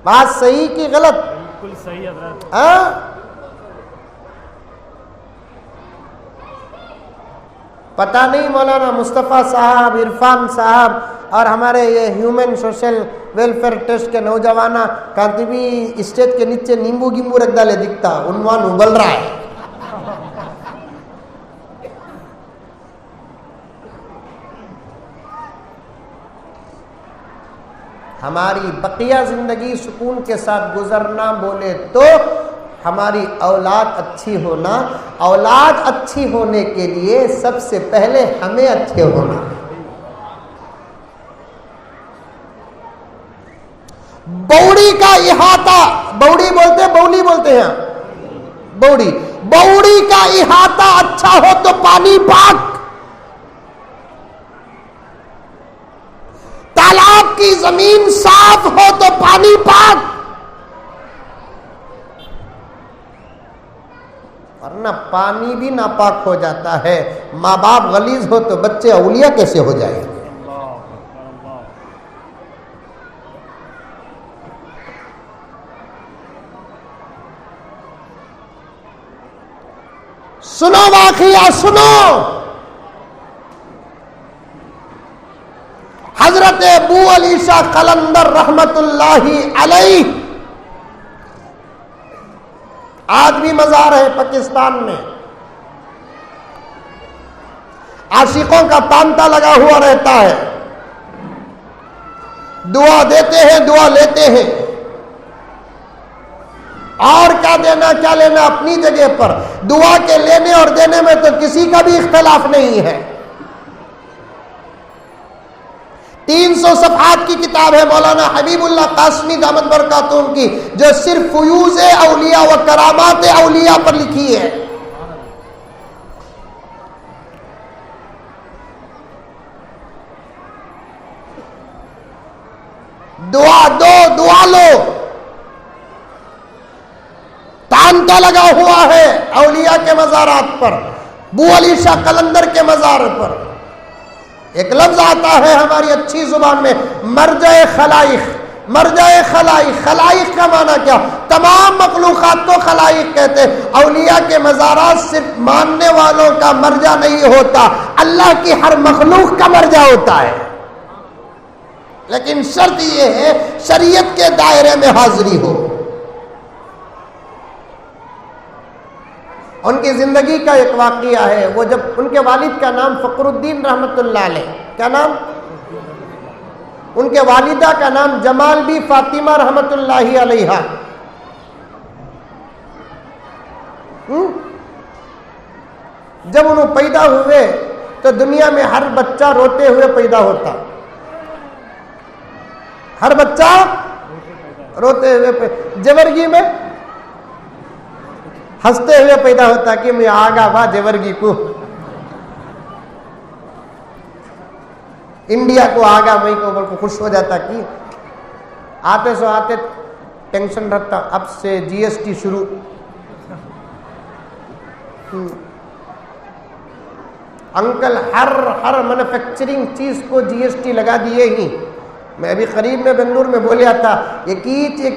Speaker 1: بات صحیح کی غلط؟
Speaker 2: بالکل صحیح حضرت.
Speaker 1: پتہ نہیں مولانا مصطفیٰ صاحب، عرفان صاحب اور ہمارے یہ ہیومن سوشل ویلفیئر ٹرسٹ کے نوجوانہ کانتیبی اسٹیج کے نیچے نیمبو گیمبو رکھ ڈالے دکھتا عنوان ابل رہا ہے. ہماری بقیہ زندگی سکون کے ساتھ گزرنا بولے تو ہماری اولاد اچھی ہونا. اولاد اچھی ہونے کے لیے سب سے پہلے ہمیں اچھے ہونا. بوڑی کا احاطہ، بوڑی بولتے بولی بولتے ہیں، بوڑی کا احاطہ اچھا ہو تو پانی پاک، تالاب کی زمین صاف ہو تو پانی پاک، ورنہ پانی بھی ناپاک ہو جاتا ہے. ماں باپ غلیظ ہو تو بچے اولیاء کیسے ہو جائیں؟ سنو واقعہ سنو. حضرت ابو علی شاہ قلندر رحمت اللہ علیہ آج بھی مزار ہے پاکستان میں. عاشقوں کا تانتا لگا ہوا رہتا ہے. دعا دیتے ہیں، دعا لیتے ہیں، اور کیا دینا کیا لینا اپنی جگہ پر. دعا کے لینے اور دینے میں تو کسی کا بھی اختلاف نہیں ہے. 300 صفحات کی کتاب ہے مولانا حبیب اللہ قاسمی دامت برکاتہم کی، جو صرف فیوز اولیاء و کرامات اولیاء پر لکھی ہے. دعا دو، دعا لو. تانتا لگا ہوا ہے اولیاء کے مزارات پر، ابو علی شاہ قلندر کے مزار پر. ایک لفظ آتا ہے ہماری اچھی زبان میں، مرجع خلائق. مرجع خلائق، خلائق کا معنی کیا؟ تمام مخلوقات کو خلائق کہتے. اولیاء کے مزارات صرف ماننے والوں کا مرجع نہیں ہوتا، اللہ کی ہر مخلوق کا مرجع ہوتا ہے. لیکن شرط یہ ہے شریعت کے دائرے میں حاضری ہو. ان کی زندگی کا ایک واقعہ ہے. وہ جب ان کے والد کا نام فخر الدین رحمت اللہ علیہ، کیا نام؟ ان کے والدہ کا نام جمال بی فاطمہ رحمت اللہ علیہا. جب انہوں پیدا ہوئے تو دنیا میں ہر بچہ روتے ہوئے پیدا ہوتا، ہر بچہ روتے ہوئے جورگی میں ہنستے ہوئے پیدا ہوتا کہ میں آگا با جورگی کو انڈیا کو آگا میں کو خوش ہو جاتا کہ آتے سو آتے ٹینشن رہتا، اب سے جی ایس ٹی شروع، انکل ہر مینوفیکچرنگ چیز کو جی ایس ٹی لگا دیے ہی. میں ابھی قریب میں بنگلور میں بولیا تھا ایک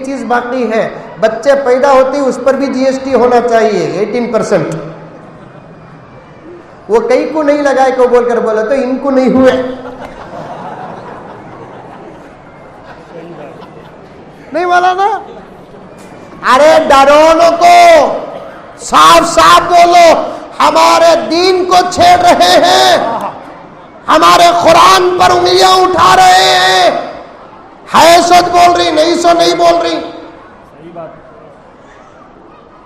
Speaker 1: چیز باقی ہے، بچے پیدا ہوتے ہی اس پر بھی جی ایس ٹی ہونا چاہیے 18%. وہ کئی کو نہیں لگائے کو بول کر بولا تو ان کو نہیں ہوئے. نہیں بولا نا؟ ارے ڈرونوں کو صاف صاف بولو، ہمارے دین کو چھیڑ رہے ہیں، ہمارے قرآن پر انگلیاں اٹھا رہے ہیں. ہے سچ بول رہی، نہیں سو نہیں بول رہی.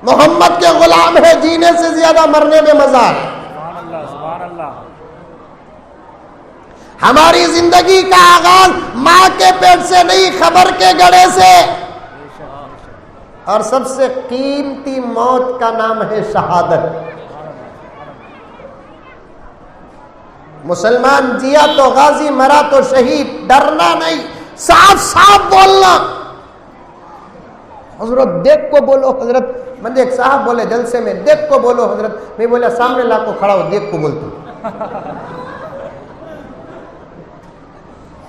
Speaker 1: محمد کے غلام ہے، جینے سے زیادہ مرنے میں مزہ ہے. ہماری زندگی کا آغاز ماں کے پیٹ سے نہیں، خبر کے گڑھے سے. اور سب سے قیمتی موت کا نام ہے شہادت. مسلمان جیا تو غازی، مرا تو شہید. ڈرنا نہیں، صاف صاف بولنا. حضرت دیکھ کو بولو. حضرت مجھے ایک صاحب بولے جلسے میں، دیکھ کو بولو حضرت. میں بولا سامنے لا کو کھڑا ہو، دیکھ کو بولتا.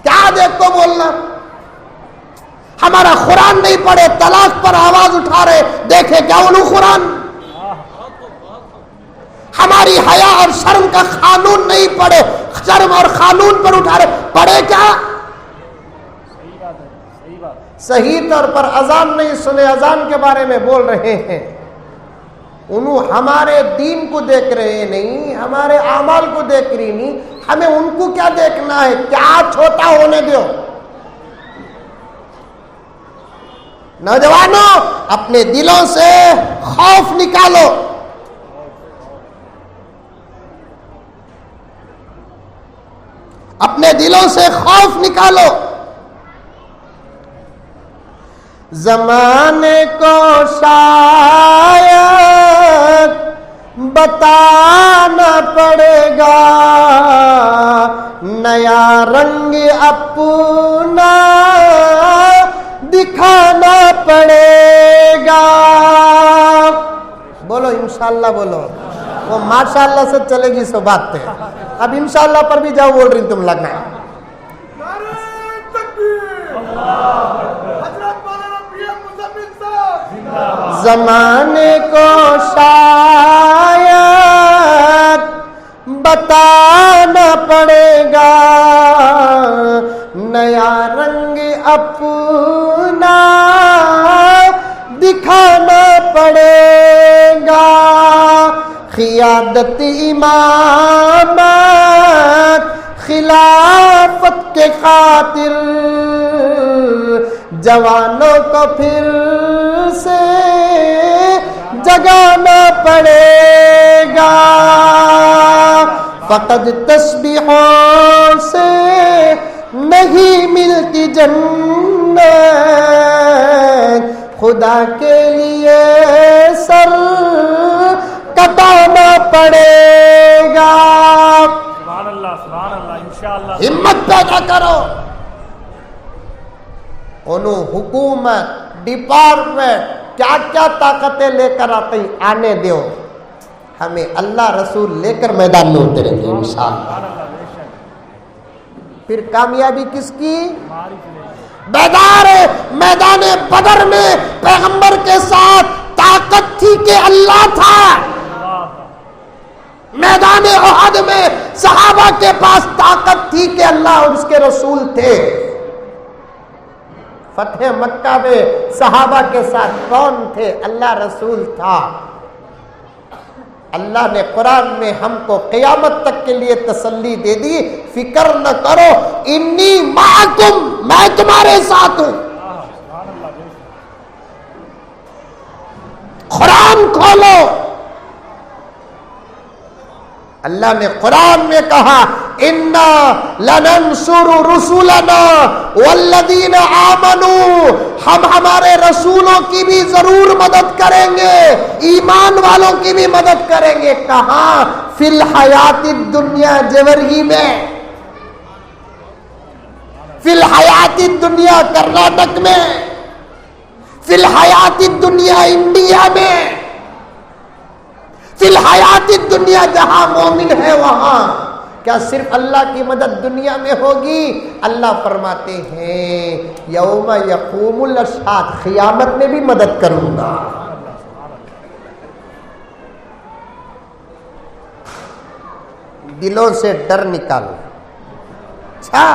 Speaker 1: کیا دیکھ کو بولنا؟ ہمارا قرآن نہیں پڑھے، طلاق پر آواز اٹھا رہے، دیکھے کیا انہوں قرآن؟ ہماری حیا اور شرم کا قانون نہیں پڑھے، شرم اور قانون پر اٹھا رہے، پڑھے کیا؟ صحیح طور پر اذان نہیں سنے، اذان کے بارے میں بول رہے ہیں. انہوں ہمارے دین کو دیکھ رہے نہیں، ہمارے اعمال کو دیکھ رہی نہیں. ہمیں ان کو کیا دیکھنا ہے؟ کیا چھوٹا ہونے دو. نوجوانوں اپنے دلوں سے خوف نکالو. اپنے دلوں سے خوف نکالو. زمانے کو شاید بتانا پڑے گا، نیا رنگ اپنا دکھانا پڑے گا. بولو انشاءاللہ بولو. وہ ماشاءاللہ سے چلے گی سو بات پہ. اب انشاءاللہ پر بھی جاؤ بول رہی تم لگنا ہے. زمانے کو شاید بتانا پڑے گا، نیا رنگ اپنا دکھانا پڑے گا. قیادت امامت خلافت کے خاطر جوانوں کو پھر سے جگانا پڑے گا. فقط تسبیحوں سے نہیں ملتی جنت، خدا کے لیے سر کٹانا پڑے گا.
Speaker 2: سبحان اللہ سبحان اللہ. انشاءاللہ
Speaker 1: ہمت پیدا کرو. انہوں حکومت ڈپارٹمنٹ کیا کیا طاقتیں لے کر آنے دیو، ہمیں اللہ رسول لے کر میدان میں اتریں گے انشاءاللہ. پھر کامیابی کس کی؟ بیدار میدان بدر میں پیغمبر کے ساتھ طاقت تھی کہ اللہ تھا. میدان احد میں صحابہ کے پاس طاقت تھی کہ اللہ اور اس کے رسول تھے. فتح مکہ میں صحابہ کے ساتھ کون تھے؟ اللہ رسول تھا. اللہ نے قرآن میں ہم کو قیامت تک کے لیے تسلی دے دی، فکر نہ کرو، انی معکم، میں تمہارے ساتھ ہوں. قرآن کھولو، اللہ نے قرآن میں کہا انا لننصر رسولنا والذین آمنوا، ہم ہمارے رسولوں کی بھی ضرور مدد کریں گے، ایمان والوں کی بھی مدد کریں گے۔ کہاں؟ فی الحیات الدنیا، جیورگی میں، فی الحیات الدنیا کرناٹک میں، فی الحیات الدنیا انڈیا میں، فی الحیات الدنیا جہاں مومن ہے وہاں۔ کیا صرف اللہ کی مدد دنیا میں ہوگی؟ اللہ فرماتے ہیں یوم یقوم الاشہاد، قیامت میں بھی مدد کروں گا۔ دلوں سے ڈر نکالو۔ اچھا،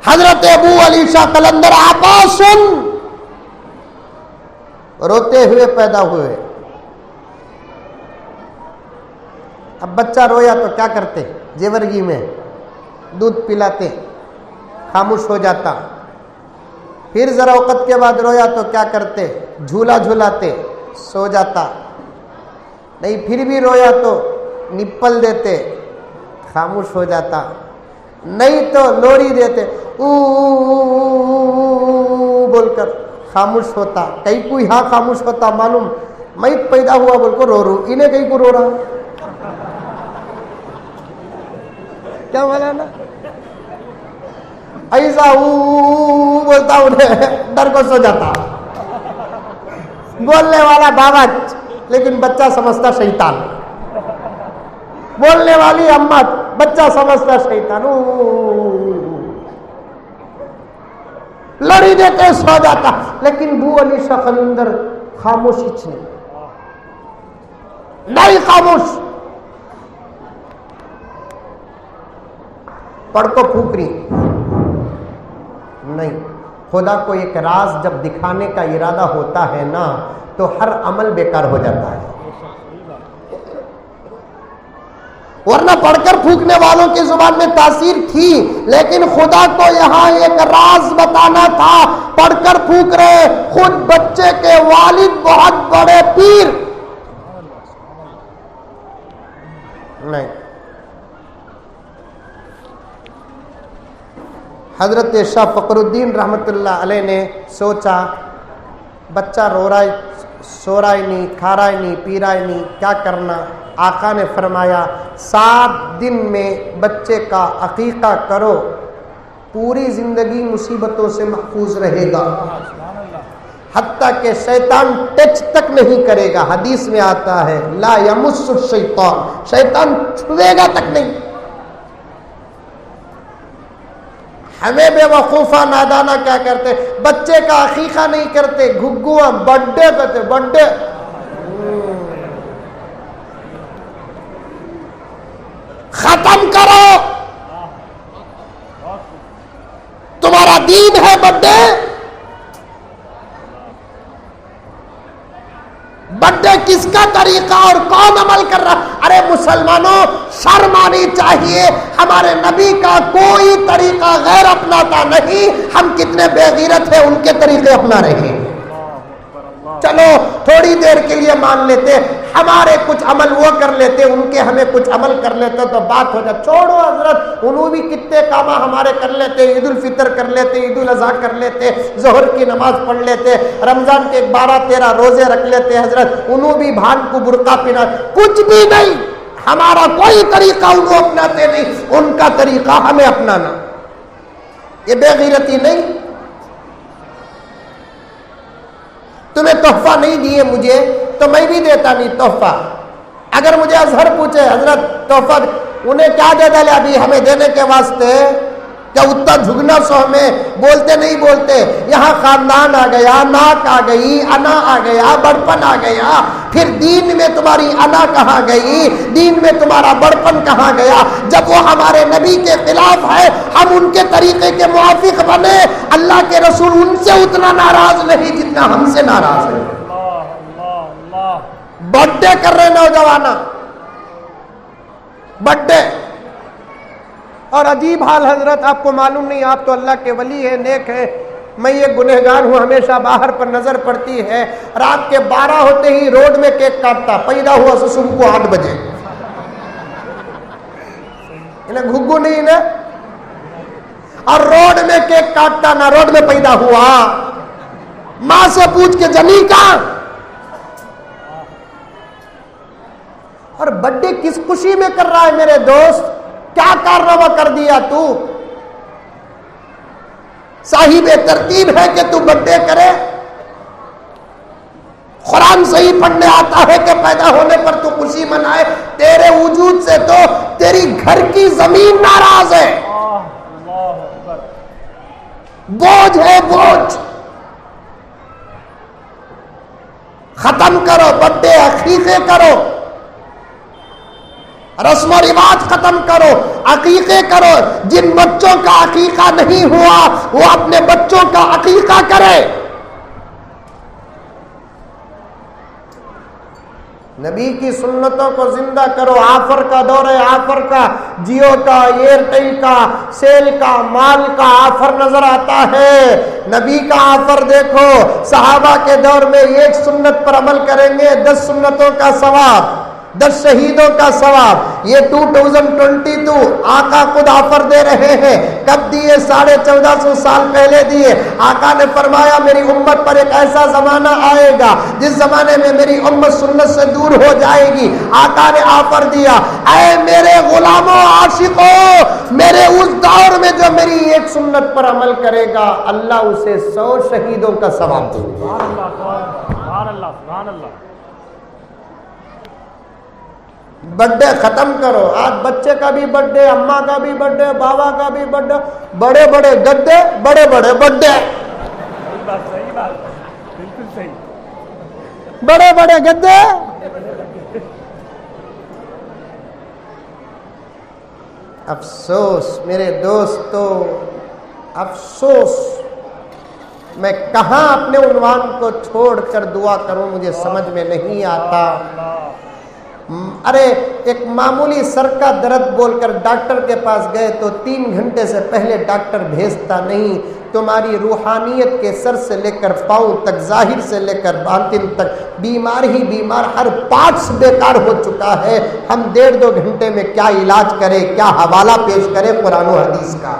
Speaker 1: حضرت ابو علی شاہ قلندر آپا سن، روتے ہوئے پیدا ہوئے۔ اب بچہ رویا تو کیا کرتے؟ زیورگی میں دودھ پلاتے، خاموش ہو جاتا۔ پھر ذرا وقت کے بعد رویا تو کیا کرتے؟ جھولا جھولاتے، سو جاتا۔ نہیں پھر بھی رویا تو نپل دیتے، خاموش ہو جاتا۔ نہیں تو لوری دیتے، او بول کر خاموش ہوتا۔ کئی کو یہاں خاموش ہوتا معلوم، میں پیدا ہوا بول کو رو انہیں کئی کو رو رہا، کیا مانا نا؟ ایسا بولتا انہیں ڈر کو سو جاتا، بولنے والا بابا لیکن بچہ سمجھتا شیطان، بولنے والی اماں بچہ سمجھتا شیطان، لڑی دیتے سو جاتا۔ لیکن ابو علی شاہ قلندر خاموش ہی نہیں، خاموش۔ پڑھ کو پھونک رہی نہیں۔ خدا کو ایک راز جب دکھانے کا ارادہ ہوتا ہے نا تو ہر عمل بیکار ہو جاتا ہے، ورنہ پڑھ کر پھونکنے والوں کی زبان میں تاثیر تھی، لیکن خدا کو یہاں ایک راز بتانا تھا۔ پڑھ کر پھونک رہے، خود بچے کے والد بہت بڑے پیر نہیں۔ حضرت شاہ فخر الدین رحمت اللہ علیہ نے سوچا بچہ رو رہا ہے، سو رہا ہی نہیں، کھا رہا ہی نہیں، پی رہا ہی نہیں، کیا کرنا؟ آقا نے فرمایا 7 دن میں بچے کا عقیقہ کرو، پوری زندگی مصیبتوں سے محفوظ رہے گا، حتیٰ کہ شیطان ٹچ تک نہیں کرے گا۔ حدیث میں آتا ہے لا یمس الشیطان، شیطان چھوے گا تک نہیں۔ ہمیں بے وقوفہ نادانہ کیا کرتے؟ بچے کا عقیقہ نہیں کرتے، گھگوا برتھ ڈے کرتے، برتھ ڈے۔ ختم کرو، تمہارا دین ہے برتھ ڈے؟ برتھ ڈے کس کا طریقہ اور کون عمل کر رہا؟ ارے مسلمانوں، شرم آنی چاہیے، ہمارے نبی کا کوئی طریقہ غیر اپناتا نہیں، ہم کتنے بے غیرت ہیں ان کے طریقے اپنا رہے ہیں۔ چلو تھوڑی دیر کے لیے مان لیتے، ہمارے کچھ عمل وہ کر لیتے، ان کے ہمیں کچھ عمل کر لیتے تو بات ہو جائے۔ چھوڑو حضرت، انہوں بھی کتنے کام ہمارے کر لیتے، عید الفطر کر لیتے، عید الاضحیٰ کر لیتے، ظہر کی نماز پڑھ لیتے، رمضان کے 12-13 روزے رکھ لیتے حضرت، انہوں بھی بھان کو برقع پہنا، کچھ بھی نہیں، ہمارا کوئی طریقہ انہوں اپناتے نہیں، ان کا طریقہ ہمیں اپنانا۔ یہ بے غیرتی نہیں؟ تمہیں تحفہ نہیں دیے مجھے تو میں بھی دیتا نہیں تحفہ۔ اگر مجھے اظہر پوچھے حضرت تحفہ انہیں کیا دے ڈالے ابھی ہمیں دینے کے واسطے، کیا اتنا جھگنا سو ہمیں بولتے نہیں بولتے؟ یہاں خاندان آ گیا، ناک آ گئی، انا آ گیا، بڑپن آ گیا، پھر دین میں تمہاری انا کہاں گئی، دین میں تمہارا بڑپن کہاں گیا؟ جب وہ ہمارے نبی کے خلاف ہے، ہم ان کے طریقے کے موافق بنے، اللہ کے رسول ان سے اتنا ناراض نہیں جتنا ہم سے ناراض ہے۔ برتھ ڈے کر رہے نوجوانہ، برتھ ڈے، اور عجیب حال حضرت، آپ کو معلوم نہیں، آپ تو اللہ کے ولی ہیں، نیک ہیں، میں یہ گنہگار ہوں، ہمیشہ باہر پر نظر پڑتی ہے، رات کے 12 ہوتے ہی روڈ میں کیک کاٹتا، پیدا ہوا تو صبح کو 8 بجے، انہیں گھگو نہیں نا، اور روڈ میں کیک کاٹتا، نہ روڈ میں پیدا ہوا، ماں سے پوچھ کے جنی کا۔ اور برتھ ڈے کس خوشی میں کر رہا ہے میرے دوست؟ کیا کارنامہ کر دیا تو؟ صاحب ترتیب ہے کہ تو برتھ ڈے کرے؟ قرآن صحیح پڑھنے آتا ہے کہ پیدا ہونے پر تو خوشی منائے؟ تیرے وجود سے تو تیری گھر کی زمین ناراض ہے، بوجھ ہے بوجھ۔ ختم کرو برتھ ڈے، عقیقے کرو، رسم و رواج ختم کرو، عقیقے کرو۔ جن بچوں کا عقیقہ نہیں ہوا وہ اپنے بچوں کا عقیقہ کرے۔ نبی کی سنتوں کو زندہ کرو۔ آفر کا دور ہے، آفر کا، جیو کا، ایئرٹیل کا، سیل کا، مال کا آفر نظر آتا ہے۔ نبی کا آفر دیکھو، صحابہ کے دور میں 1 سنت پر عمل کریں گے 10 سنتوں کا ثواب، 10 شہیدوں کا ثواب۔ یہ 2022 آقا خود آفر دے رہے ہیں۔ کب دیے؟ 1450 سال پہلے دیے۔ آقا نے فرمایا میری امت پر ایک ایسا زمانہ آئے گا جس زمانے میں میری امت سنت سے دور ہو جائے گی۔ آقا نے آفر دیا، اے میرے غلاموں عاشقوں، میرے اس دور میں جو میری 1 سنت پر عمل کرے گا اللہ اسے 100 شہیدوں کا ثواب دے گا۔
Speaker 2: سبحان اللہ، سبحان اللہ۔
Speaker 1: برتھ ڈے ختم کرو۔ آج بچے کا بھی برتھ ڈے، اماں کا بھی برتھ ڈے، بابا کا بھی برتھ ڈے، بڑے بڑے گدے، بڑے بڑے برتھ ڈے،
Speaker 2: صحیح بات، بالکل صحیح۔
Speaker 1: بڑے بڑے گدے۔ افسوس میرے دوستو، افسوس، میں کہاں اپنے عنوان کو چھوڑ کر دعا کروں مجھے سمجھ میں نہیں آتا۔ ارے ایک معمولی سر کا درد بول کر ڈاکٹر کے پاس گئے تو 3 گھنٹے سے پہلے ڈاکٹر بھیجتا نہیں۔ تمہاری روحانیت کے سر سے لے کر پاؤں تک، ظاہر سے لے کر باطن تک بیمار ہی بیمار، ہر پارٹس بیکار ہو چکا ہے۔ ہم 1.5-2 گھنٹے میں کیا علاج کریں، کیا حوالہ پیش کریں قرآن و حدیث کا؟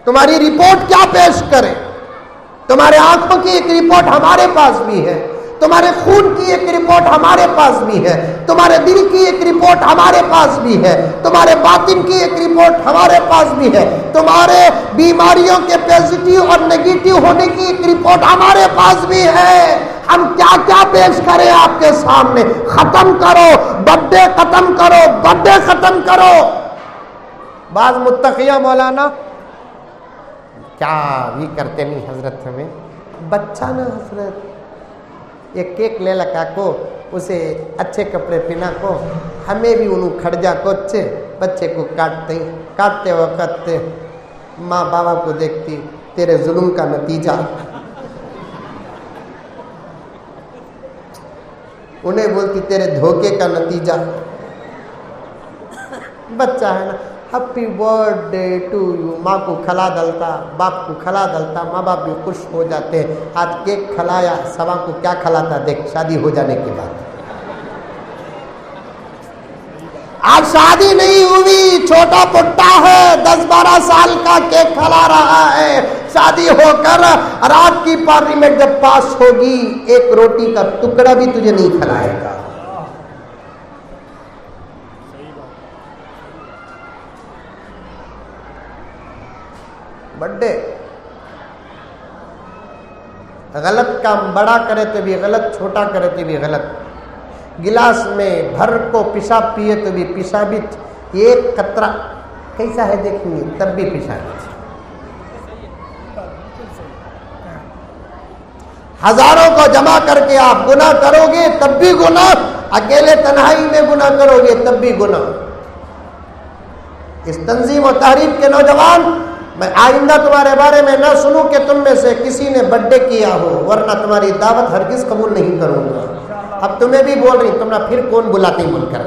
Speaker 1: تمہاری رپورٹ کیا پیش کریں؟ تمہارے آنکھوں کی ایک رپورٹ ہمارے پاس بھی ہے، تمہارے خون کی ایک رپورٹ ہمارے پاس بھی ہے، تمہارے دل کی ایک رپورٹ ہمارے پاس بھی ہے، تمہارے باطن کی ایک رپورٹ ہمارے پاس بھی ہے، تمہارے بیماریوں کے پازیٹیو اور نیگیٹو ہونے کی ایک رپورٹ ہمارے پاس بھی ہے۔ ہم کیا کیا پیش کریں آپ کے سامنے؟ ختم کرو برتھ ڈے، ختم کرو برتھ ڈے، ختم کرو۔ بعض متقیہ مولانا کیا بھی کرتے نہیں حضرت، ہمیں بچہ نا حضرت ایک کیک لے لگا کو، اسے اچھے کپڑے پہنا کو، ہمیں بھی انہوں کھڑجا کو اچھے بچے کو کاٹتے وقت ماں بابا کو دیکھتی، تیرے ظلم کا نتیجہ، انہیں بولتی تیرے دھوکے کا نتیجہ۔ بچہ ہے نا، happy birthday to you, ماں کو کھلا ڈلتا، باپ کو کھلا ڈلتا، ماں باپ بھی خوش ہو جاتے ہیں۔ آج کیک کھلایا، سوا کو کیا کھلاتا دیکھ شادی ہو جانے کے بعد۔ آج شادی نہیں ہوئی، چھوٹا پٹا ہے 10-12 سال کا، کیک کھلا رہا ہے۔ شادی ہو کر رات کی پارلیمنٹ جب پاس ہوگی، ایک روٹی کا ٹکڑا بھی تجھے نہیں کھلائے گا۔ برتھ ڈے غلط کام بڑا کرے تو بھی غلط، چھوٹا کرے تو بھی غلط۔ گلاس میں بھر کو پیشاب پیے تو بھی پیشابت، ایک قطرہ کیسا ہے دیکھیں گے تب بھی پیشابت۔ ہزاروں کو جمع کر کے آپ گناہ کرو گے تب بھی گناہ، اکیلے تنہائی میں گناہ کرو گے تب بھی گناہ۔ اس تنظیم و تحریک کے نوجوان، میں آئندہ تمہارے بارے میں نہ سنوں کہ تم میں سے کسی نے برتھ ڈے کیا ہو، ورنہ تمہاری دعوت ہرگز قبول نہیں کروں گا۔ اب تمہیں بھی بول رہی، تم نہ پھر کون بلاتے بول کر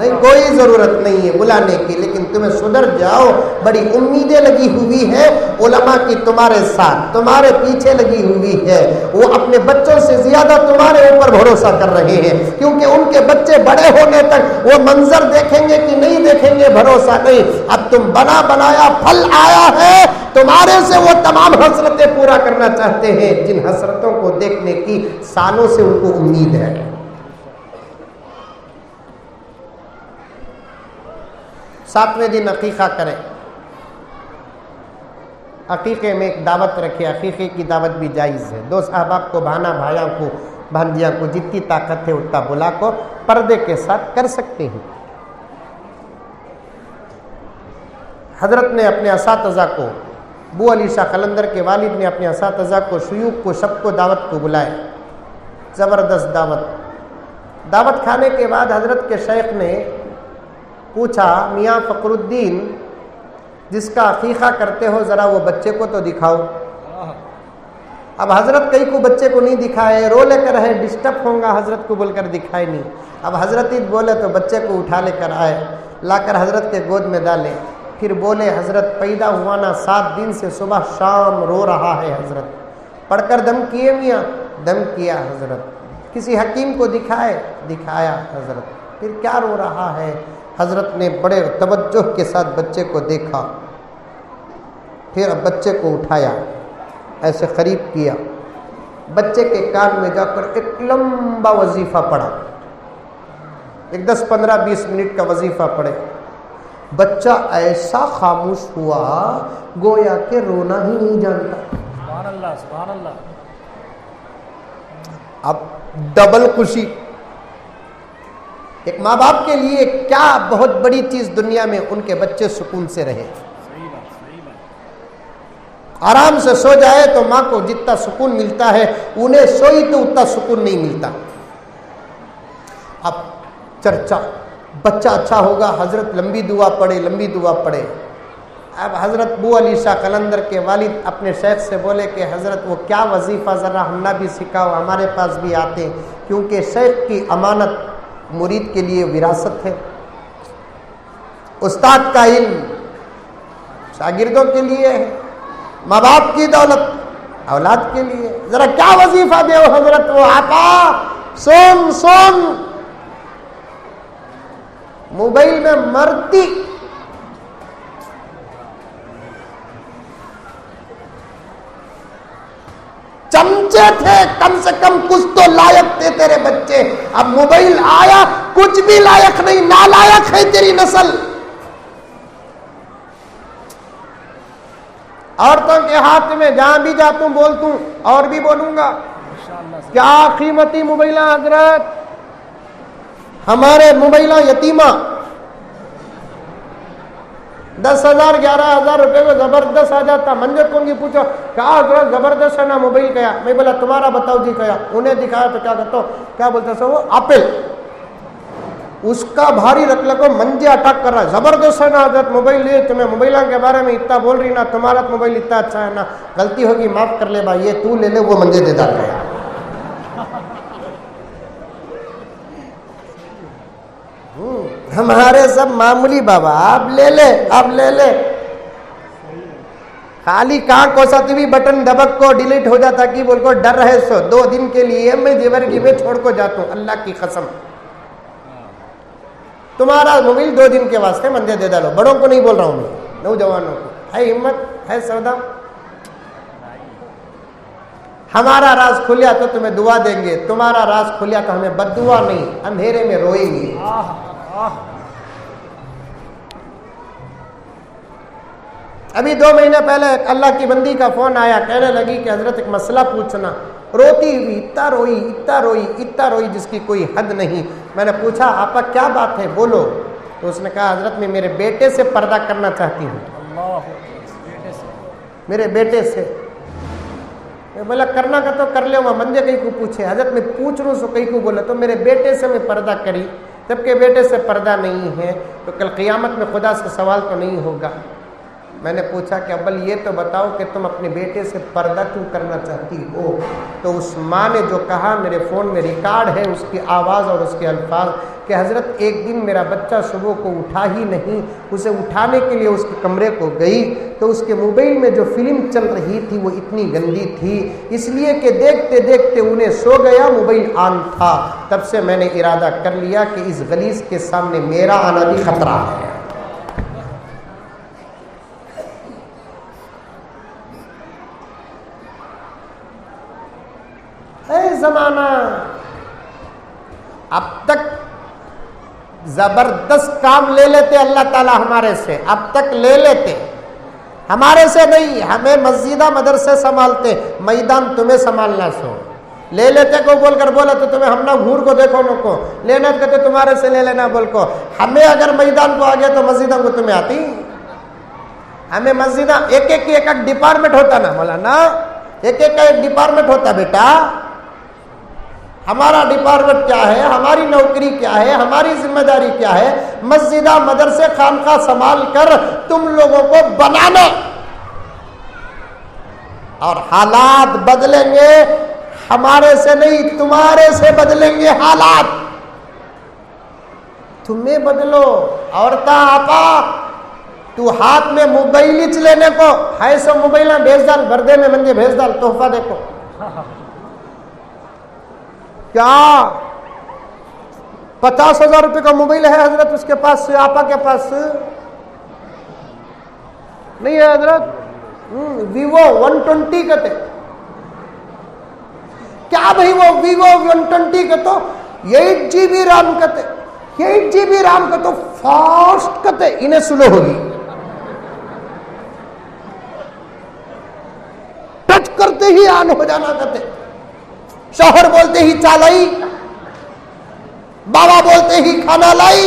Speaker 1: نہیں کوئی ضرورت نہیں ہے بلانے کی، لیکن تمہیں سدھر جاؤ، بڑی امیدیں لگی ہوئی ہیں علماء کی تمہارے ساتھ، تمہارے پیچھے لگی ہوئی ہے، وہ اپنے بچوں سے زیادہ تمہارے اوپر بھروسہ کر رہے ہیں، کیونکہ ان کے بچے بڑے ہونے تک وہ منظر دیکھیں گے کہ نہیں دیکھیں گے بھروسہ نہیں۔ اب تم بنا بنایا پھل آیا ہے، تمہارے سے وہ تمام حسرتیں پورا کرنا چاہتے ہیں جن حسرتوں کو دیکھنے کی سالوں سے ان کو امید ہے۔ ساتویں دن عقیقہ کریں، عقیقے میں ایک دعوت رکھے، عقیقے کی دعوت بھی جائز ہے، دوست احباب کو، بہانا بھائیوں کو، بھانجیاں کو جتنی طاقت ہے اتنا بلا کو پردے کے ساتھ کر سکتے ہیں۔ حضرت نے اپنے اساتذہ کو، بو علی شاہ قلندر کے والد نے اپنے اساتذہ کو، شیوخ کو، سب کو دعوت کو بلائے، زبردست دعوت کھانے کے بعد حضرت کے شیخ نے پوچھا، میاں فخر الدین جس کا عقیقہ کرتے ہو ذرا وہ بچے کو تو دکھاؤ۔ اب حضرت کئی کو بچے کو نہیں دکھائے، رو لے کر ہے ڈسٹرب ہوں گا حضرت کو بول کر دکھائے نہیں۔ اب حضرت ہی بولے تو بچے کو اٹھا لے کر آئے، لا کر حضرت کے گود میں ڈالے، پھر بولے حضرت پیدا ہوا نا 7 دن سے صبح شام رو رہا ہے۔ حضرت پڑھ کر دم کیے میاں؟ دم کیا حضرت۔ کسی حکیم کو دکھایا حضرت، پھر کیا رو رہا ہے؟ حضرت نے بڑے توجہ کے ساتھ بچے کو دیکھا، پھر اب بچے کو اٹھایا، ایسے قریب کیا، بچے کے کان میں جا کر ایک لمبا وظیفہ پڑھا، ایک 10-15-20 منٹ کا وظیفہ پڑھے۔ بچہ ایسا خاموش ہوا گویا کہ رونا ہی نہیں جانتا۔
Speaker 2: سبحان اللہ، سبحان اللہ۔
Speaker 1: اب ڈبل خوشی، ایک ماں باپ کے لیے کیا بہت بڑی چیز دنیا میں ان کے بچے سکون سے رہے، آرام سے سو جائے تو ماں کو جتنا سکون ملتا ہے انہیں سوئی تو اتنا سکون نہیں ملتا۔ اب چرچا بچہ اچھا ہوگا، حضرت لمبی دعا پڑھے۔ اب حضرت بو علی شاہ قلندر کے والد اپنے شیخ سے بولے کہ حضرت وہ کیا وظیفہ ذرا ہمنا بھی سکھاؤ، ہمارے پاس بھی آتے، کیونکہ شیخ کی امانت مرید کے لیے وراثت ہے، استاد کا علم شاگردوں کے لیے ہے، ماں باپ کی دولت اولاد کے لیے، ذرا کیا وظیفہ دے حضرت، وہ آقا سن موبائل میں مرتی چمچے تھے، کم سے کم کچھ تو لائق تھے تیرے بچے، اب موبائل آیا کچھ بھی لائق نہیں، نالائق ہے تیری نسل۔ عورتوں کے ہاتھ میں جہاں بھی جاتا ہوں بولتا ہوں اور بھی بولوں گا، کیا قیمتی موبائلہ حضرت، ہمارے موبائلہ یتیمہ 10,000 11,000 روپے کو زبردست آ جاتا۔ منجر کو بھی پوچھو کیا حضرت زبردست ہے نا موبائل کیا؟ میں بولا تمہارا بتاؤ جی کیا؟ انہیں دکھایا تو کیا کرتا ہوں، کیا بولتا سو وہ ایپل، اس کا بھاری رکھ لگو منجے اٹیک کر رہا ہے، زبردست ہے نا حضرت موبائل لیے، تمہیں موبائلہ کے بارے میں اتنا بول رہی نا، تمہارا موبائل اتنا اچھا ہے نا، غلطی ہوگی معاف کر لے بھائی، یہ تو لے لے، وہ منجے دے ڈالتا ہے۔ ہمارے سب معمولی بابا، آپ لے لے خالی کہاں کوسا بھی بٹن دبک کو ڈیلیٹ ہو جاتا کہ بول کو ڈر رہے سو 2 دن کے لیے میں دیورگی میں چھوڑ کو جاتا ہوں، اللہ کی قسم تمہارا موبائل 2 دن کے واسطے مندے دے ڈالو، بڑوں کو نہیں بول رہا ہوں میں، نوجوانوں کو ہے ہمت ہے سودا۔ ہمارا راز کھلیا تو تمہیں دعا دیں گے، تمہارا راز کھلیا تو ہمیں بد دعا نہیں، اندھیرے میں روئیں گے۔ ابھی 2 مہینے پہلے ایک اللہ کی بندی کا فون آیا، کہنے لگی کہ حضرت ایک مسئلہ پوچھنا، روتی ہوئی اتنا روئی جس کی کوئی حد نہیں۔ میں نے پوچھا آپا کیا بات ہے بولو، تو اس نے کہا حضرت میں میرے بیٹے سے پردہ کرنا چاہتی ہوں، میرے بیٹے سے۔ میں بولا کرنا کا تو کر لے، وہ مندے کہیں کو پوچھے، حضرت میں پوچھ رہا ہوں سو کہیں کو بولا تو میرے بیٹے سے میں پردہ کری، جب کہ بیٹے سے پردہ نہیں ہے تو کل قیامت میں خدا سے سوال تو نہیں ہوگا۔ میں نے پوچھا کہ ابل یہ تو بتاؤ کہ تم اپنے بیٹے سے پردہ کیوں کرنا چاہتی ہو؟ تو اس ماں نے جو کہا میرے فون میں ریکارڈ ہے اس کی آواز اور اس کے الفاظ کہ حضرت ایک دن میرا بچہ صبح کو اٹھا ہی نہیں، اسے اٹھانے کے لیے اس کے کمرے کو گئی تو اس کے موبائل میں جو فلم چل رہی تھی وہ اتنی گندی تھی، اس لیے کہ دیکھتے دیکھتے انہیں سو گیا، موبائل آن تھا۔ تب سے میں نے ارادہ کر لیا کہ اس غلیظ کے سامنے میرا آنا بھی خطرہ ہے۔ اے زمانہ، اب تک زبردست کام لے لیتے اللہ تعالیٰ ہمارے سے، اب تک لے لیتے، ہمارے سے نہیں، ہمیں مسجدہ مدرسے سنبھالتے، میدان تمہیں سنبھالنا سو لے لیتے کو بول کر بولا تو تمہیں ہم نہ گھور کو دیکھو نہ کو لینا کہتے تمہارے سے لے لینا بول کو، ہمیں اگر میدان کو آ گیا تو مسجدوں کو تمہیں آتی، ہمیں مسجدہ ایک ایک ڈپارٹمنٹ ہوتا نا مولانا، ایک ڈپارٹمنٹ ہوتا بیٹا، ہمارا ڈپارٹمنٹ کیا ہے، ہماری نوکری کیا ہے، ہماری ذمہ داری کیا ہے، مسجدہ مدرسے خانقاہ سنبھال کر تم لوگوں کو بنانا، اور حالات بدلیں گے ہمارے سے نہیں تمہارے سے بدلیں گے حالات، تمہیں بدلو۔ عورتاں آپا تو ہاتھ میں موبائل لینے کو ہے سو موبائل بھیج ڈال، بردے میں منجے بھیج ڈال، تحفہ دیکھو کیا 50,000 روپے کا موبائل ہے حضرت اس کے پاس، آپا کے پاس نہیں ہے حضرت، ویوو 120 کہتے کیا بھائی، وہ ویوو 120 کا تو 8 GB رام کہتے، 8 GB رام کا تو فاسٹ کہتے، انہیں سلو ہوگی، ٹچ کرتے ہی آن ہو جانا کہتے، شوہر بولتے ہی چالائی، بابا بولتے ہی کھانا لائی۔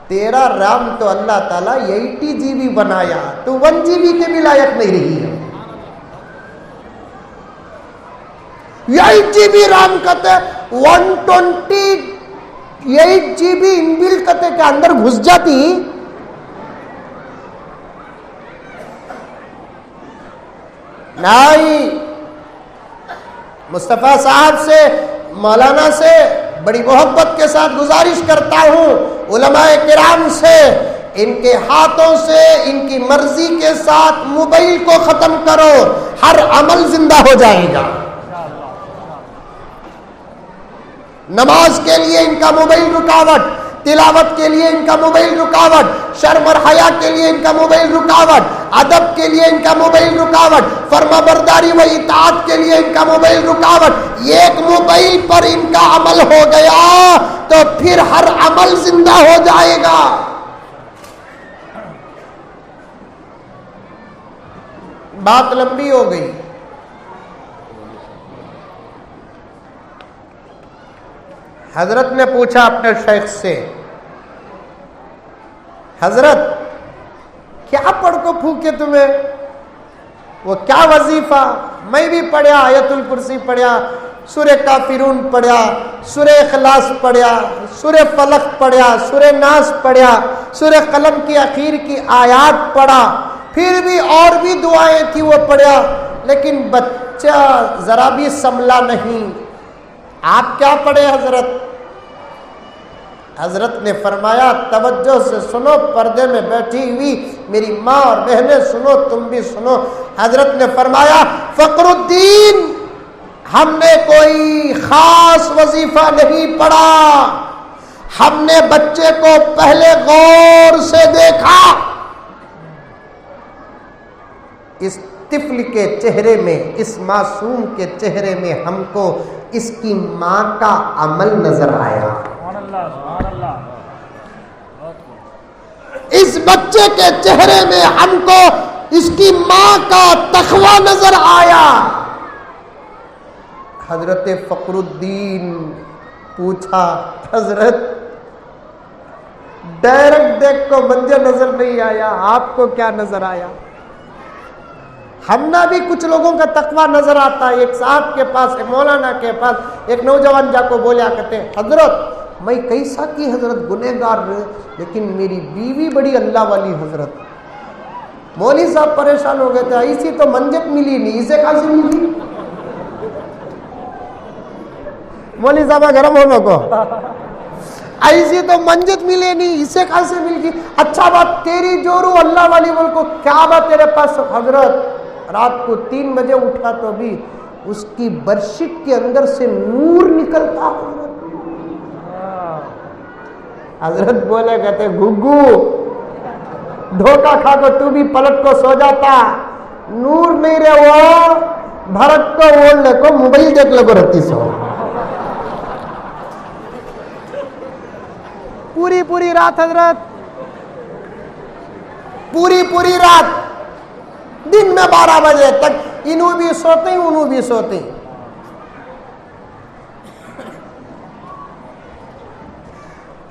Speaker 1: تیرا رام تو اللہ تعالیٰ 80 GB بنایا، تو 1 GB کے بھی لائق نہیں رہی ہے، 8 GB رام کہتے 128 GB انبل کہتے کہ اندر گھس جاتی، نہیں۔ مصطفیٰ صاحب سے، مولانا سے بڑی محبت کے ساتھ گزارش کرتا ہوں، علماء کرام سے، ان کے ہاتھوں سے ان کی مرضی کے ساتھ موبائل کو ختم کرو، ہر عمل زندہ ہو جائے گا۔ نماز کے لیے ان کا موبائل رکاوٹ، تلاوت کے لیے ان کا موبائل رکاوٹ، شرم اور حیا کے لیے ان کا موبائل رکاوٹ، ادب کے لیے ان کا موبائل رکاوٹ، فرما برداری و اطاعت کے لیے ان کا موبائل رکاوٹ۔ ایک موبائل پر ان کا عمل ہو گیا تو پھر ہر عمل زندہ ہو جائے گا۔ بات لمبی ہو گئی، حضرت نے پوچھا اپنے شیخ سے، حضرت کیا پڑھ کو پھونکے تمہیں، وہ کیا وظیفہ؟ میں بھی پڑھیا، آیت الکرسی پڑھیا، سورہ کافرون پڑھیا، سورہ اخلاص پڑھیا، سورہ فلق پڑھیا، سورہ ناس پڑھیا، سورہ قلم کی آخر کی آیات پڑھا، پھر بھی اور بھی دعائیں تھی وہ پڑھیا، لیکن بچہ ذرا بھی سنبھلا نہیں۔ آپ کیا پڑھے حضرت؟ حضرت نے فرمایا توجہ سے سنو، پردے میں بیٹھی ہوئی میری ماں اور بہنیں سنو، تم بھی سنو۔ حضرت نے فرمایا فقر الدین، ہم نے کوئی خاص وظیفہ نہیں پڑھا، ہم نے بچے کو پہلے غور سے دیکھا، اس طفل کے چہرے میں، اس معصوم کے چہرے میں ہم کو اس کی ماں کا عمل نظر آیا، اس بچے کے چہرے میں ہم کو اس کی ماں کا تقویٰ نظر آیا۔ حضرت فقر الدین پوچھا حضرت ڈائریکٹ دیکھ کو مجھے نظر نہیں آیا، آپ کو کیا نظر آیا؟ ہم نہ بھی کچھ لوگوں کا تقویٰ نظر آتا ہے۔ ایک صاحب کے پاس، ایک مولانا کے پاس ایک نوجوان جا کو بولیا کرتے حضرت میں کیسا کی حضرت گنہگار، لیکن میری بیوی بڑی اللہ والی حضرت، مولوی صاحب پریشان ہو گئے تھے، ایسی تو منجت ملی نہیں، اسے کہاں سے ملی؟ مولوی صاحب گرم ہونے کو، ایسی تو منجت ملے نہیں، اسے کہاں سے مل گئی؟ اچھا بات تیری جورو اللہ والی بول کو کیا بات تیرے پاس؟ حضرت رات کو 3 بجے اٹھا تو بھی اس کی برشت کے اندر سے نور نکلتا۔ حضرت بولے کہتے گگو دھوکہ کھا کو تو بھی پلٹ کو سو جاتا، نور نہیں رہے وہ بھرت کو بولنے کو موبائل دیکھ لگو رہتی سو۔ پوری رات حضرت، پوری رات، دن میں 12 بجے تک انہوں بھی سوتے انہوں بھی سوتے۔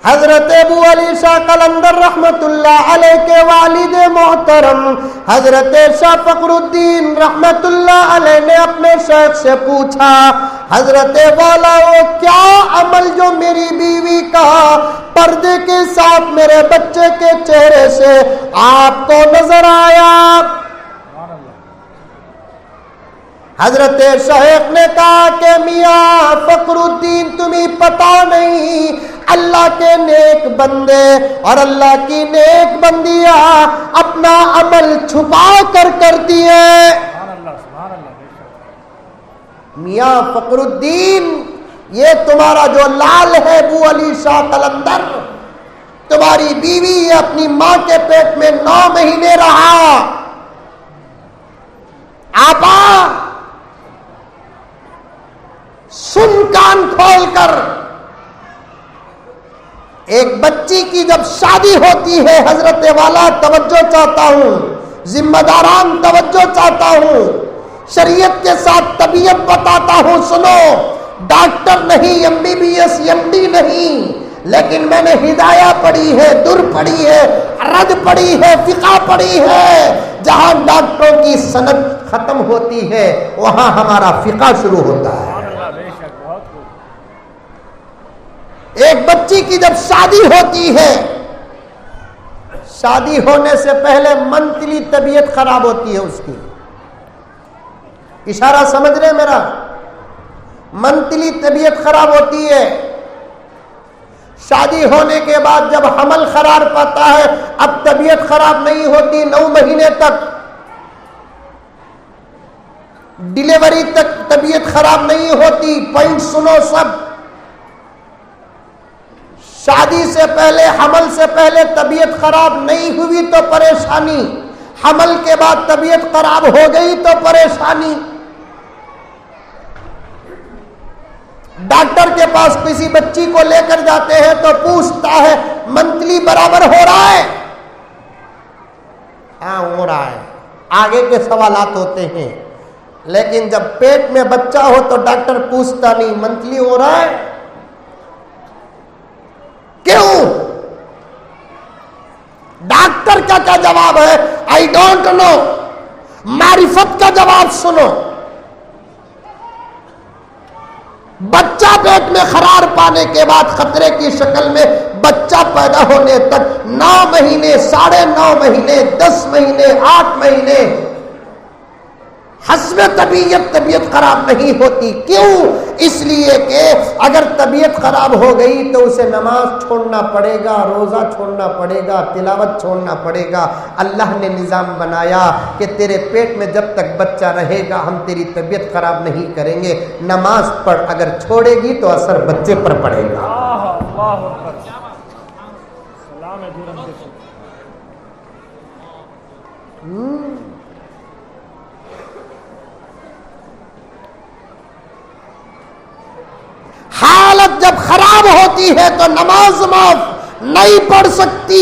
Speaker 1: حضرت ابو علی شاہ قلندر رحمت اللہ علیہ کے والد محترم حضرت شاہ فخر الدین رحمت اللہ علیہ نے اپنے شیخ سے پوچھا، حضرت والا وہ کیا عمل جو میری بیوی کا پردے کے ساتھ میرے بچے کے چہرے سے آپ کو نظر آیا؟ حضرت شیخ نے کہا کہ میاں فخر الدین تمہیں پتا نہیں، اللہ کے نیک بندے اور اللہ کی نیک بندیاں اپنا عمل چھپا کر کرتی ہیں۔ میاں فخر الدین یہ تمہارا جو لال ہے ابو علی شاہ قلندر، تمہاری بیوی یہ اپنی ماں کے پیٹ میں 9 مہینے رہا۔ آپا سن کان کھول کر، ایک بچی کی جب شادی ہوتی ہے حضرت والا توجہ چاہتا ہوں، ذمہ داران توجہ چاہتا ہوں، شریعت کے ساتھ طبیعت بتاتا ہوں، سنو، ڈاکٹر نہیں، MBBS MD نہیں، لیکن میں نے ہدایہ پڑھی ہے، در پڑھی ہے، رد پڑھی ہے، فقہ پڑھی ہے۔ جہاں ڈاکٹروں کی سند ختم ہوتی ہے وہاں ہمارا فقہ شروع ہوتا ہے۔ ایک بچی کی جب شادی ہوتی ہے، شادی ہونے سے پہلے منتلی طبیعت خراب ہوتی ہے اس کی، اشارہ سمجھ رہے میرا؟ منتلی طبیعت خراب ہوتی ہے۔ شادی ہونے کے بعد جب حمل قرار پاتا ہے اب طبیعت خراب نہیں ہوتی، 9 مہینے تک ڈیلیوری تک طبیعت خراب نہیں ہوتی۔ پوائنٹ سنو سب، شادی سے پہلے حمل سے پہلے طبیعت خراب نہیں ہوئی تو پریشانی، حمل کے بعد طبیعت خراب ہو گئی تو پریشانی۔ ڈاکٹر کے پاس کسی بچی کو لے کر جاتے ہیں تو پوچھتا ہے منتلی برابر ہو رہا ہے؟ ہاں ہو رہا ہے، آگے کے سوالات ہوتے ہیں، لیکن جب پیٹ میں بچہ ہو تو ڈاکٹر پوچھتا نہیں منتلی ہو رہا ہے؟ کیوں؟ ڈاکٹر کا کیا جواب ہے؟ I don't know. معرفت کا جواب سنو، بچہ پیٹ میں قرار پانے کے بعد خطرے کی شکل میں بچہ پیدا ہونے تک 9 مہینے، 9.5 مہینے، 10 مہینے، 8 مہینے حسب طبیعت خراب نہیں ہوتی۔ کیوں؟ اس لیے کہ اگر طبیعت خراب ہو گئی تو اسے نماز چھوڑنا پڑے گا، روزہ چھوڑنا پڑے گا، تلاوت چھوڑنا پڑے گا۔ اللہ نے نظام بنایا کہ تیرے پیٹ میں جب تک بچہ رہے گا ہم تیری طبیعت خراب نہیں کریں گے، نماز پڑھ، اگر چھوڑے گی تو اثر بچے پر پڑے گا۔ حالت جب خراب ہوتی ہے تو نماز معاف نہیں پڑھ سکتی۔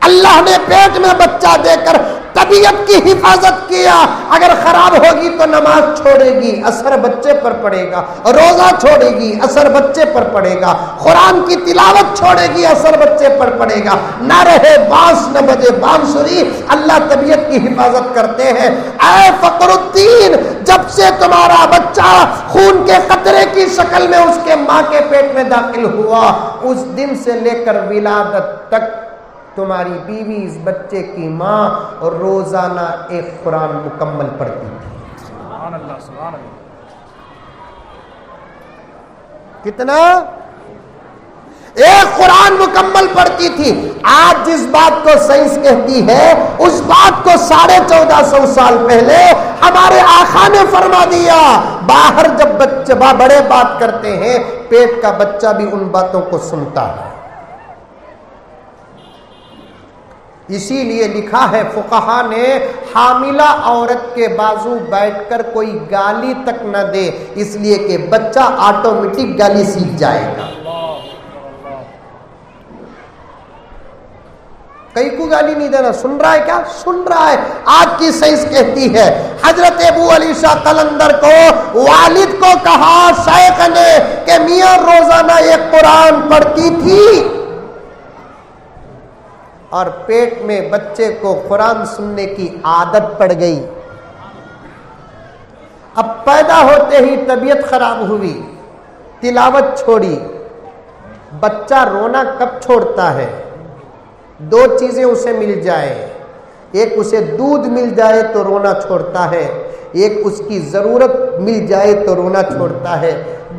Speaker 1: اللہ نے پیٹ میں بچہ دے کر طبیعت کی حفاظت کیا، اگر خراب ہوگی تو نماز چھوڑے گی، اثر بچے پر پڑے گا، روزہ چھوڑے گی، اثر بچے پر پڑے گا، قرآن کی تلاوت چھوڑے گی، اثر بچے پر پڑے گا۔ نہ رہے بانس نہ بجے بانسری، اللہ طبیعت کی حفاظت کرتے ہیں۔ اے فخر الدین، جب سے تمہارا بچہ خون کے قطرے کی شکل میں اس کے ماں کے پیٹ میں داخل ہوا، اس دن سے لے کر ولادت تک تمہاری بیوی اس بچے کی ماں اور روزانہ ایک قرآن مکمل پڑھتی تھی.
Speaker 2: سبحان اللہ سبحان اللہ.
Speaker 1: کتنا؟ ایک قرآن مکمل پڑھتی تھی. آج جس بات کو سائنس کہتی ہے اس بات کو 1450 سال پہلے ہمارے آقا نے فرما دیا. باہر جب بچے بڑے بات کرتے ہیں پیٹ کا بچہ بھی ان باتوں کو سنتا ہے. اسی لیے لکھا ہے فقہا نے حاملہ عورت کے بازو بیٹھ کر کوئی گالی تک نہ دے، اس لیے کہ بچہ آٹومیٹک گالی سیکھ جائے گا. کئی کو گالی نہیں دینا. سن رہا ہے کیا؟ سن رہا ہے. آج کی سائنس کہتی ہے حضرت ابو علی شاہ قلندر کو والد کو کہا شیخ نے کہ میاں روزانہ ایک قرآن پڑھتی تھی اور پیٹ میں بچے کو قرآن سننے کی عادت پڑ گئی. اب پیدا ہوتے ہی طبیعت خراب ہوئی، تلاوت چھوڑی. بچہ رونا کب چھوڑتا ہے؟ دو چیزیں اسے مل جائے. ایک اسے دودھ مل جائے تو رونا چھوڑتا ہے، ایک اس کی ضرورت مل جائے تو رونا چھوڑتا ہے.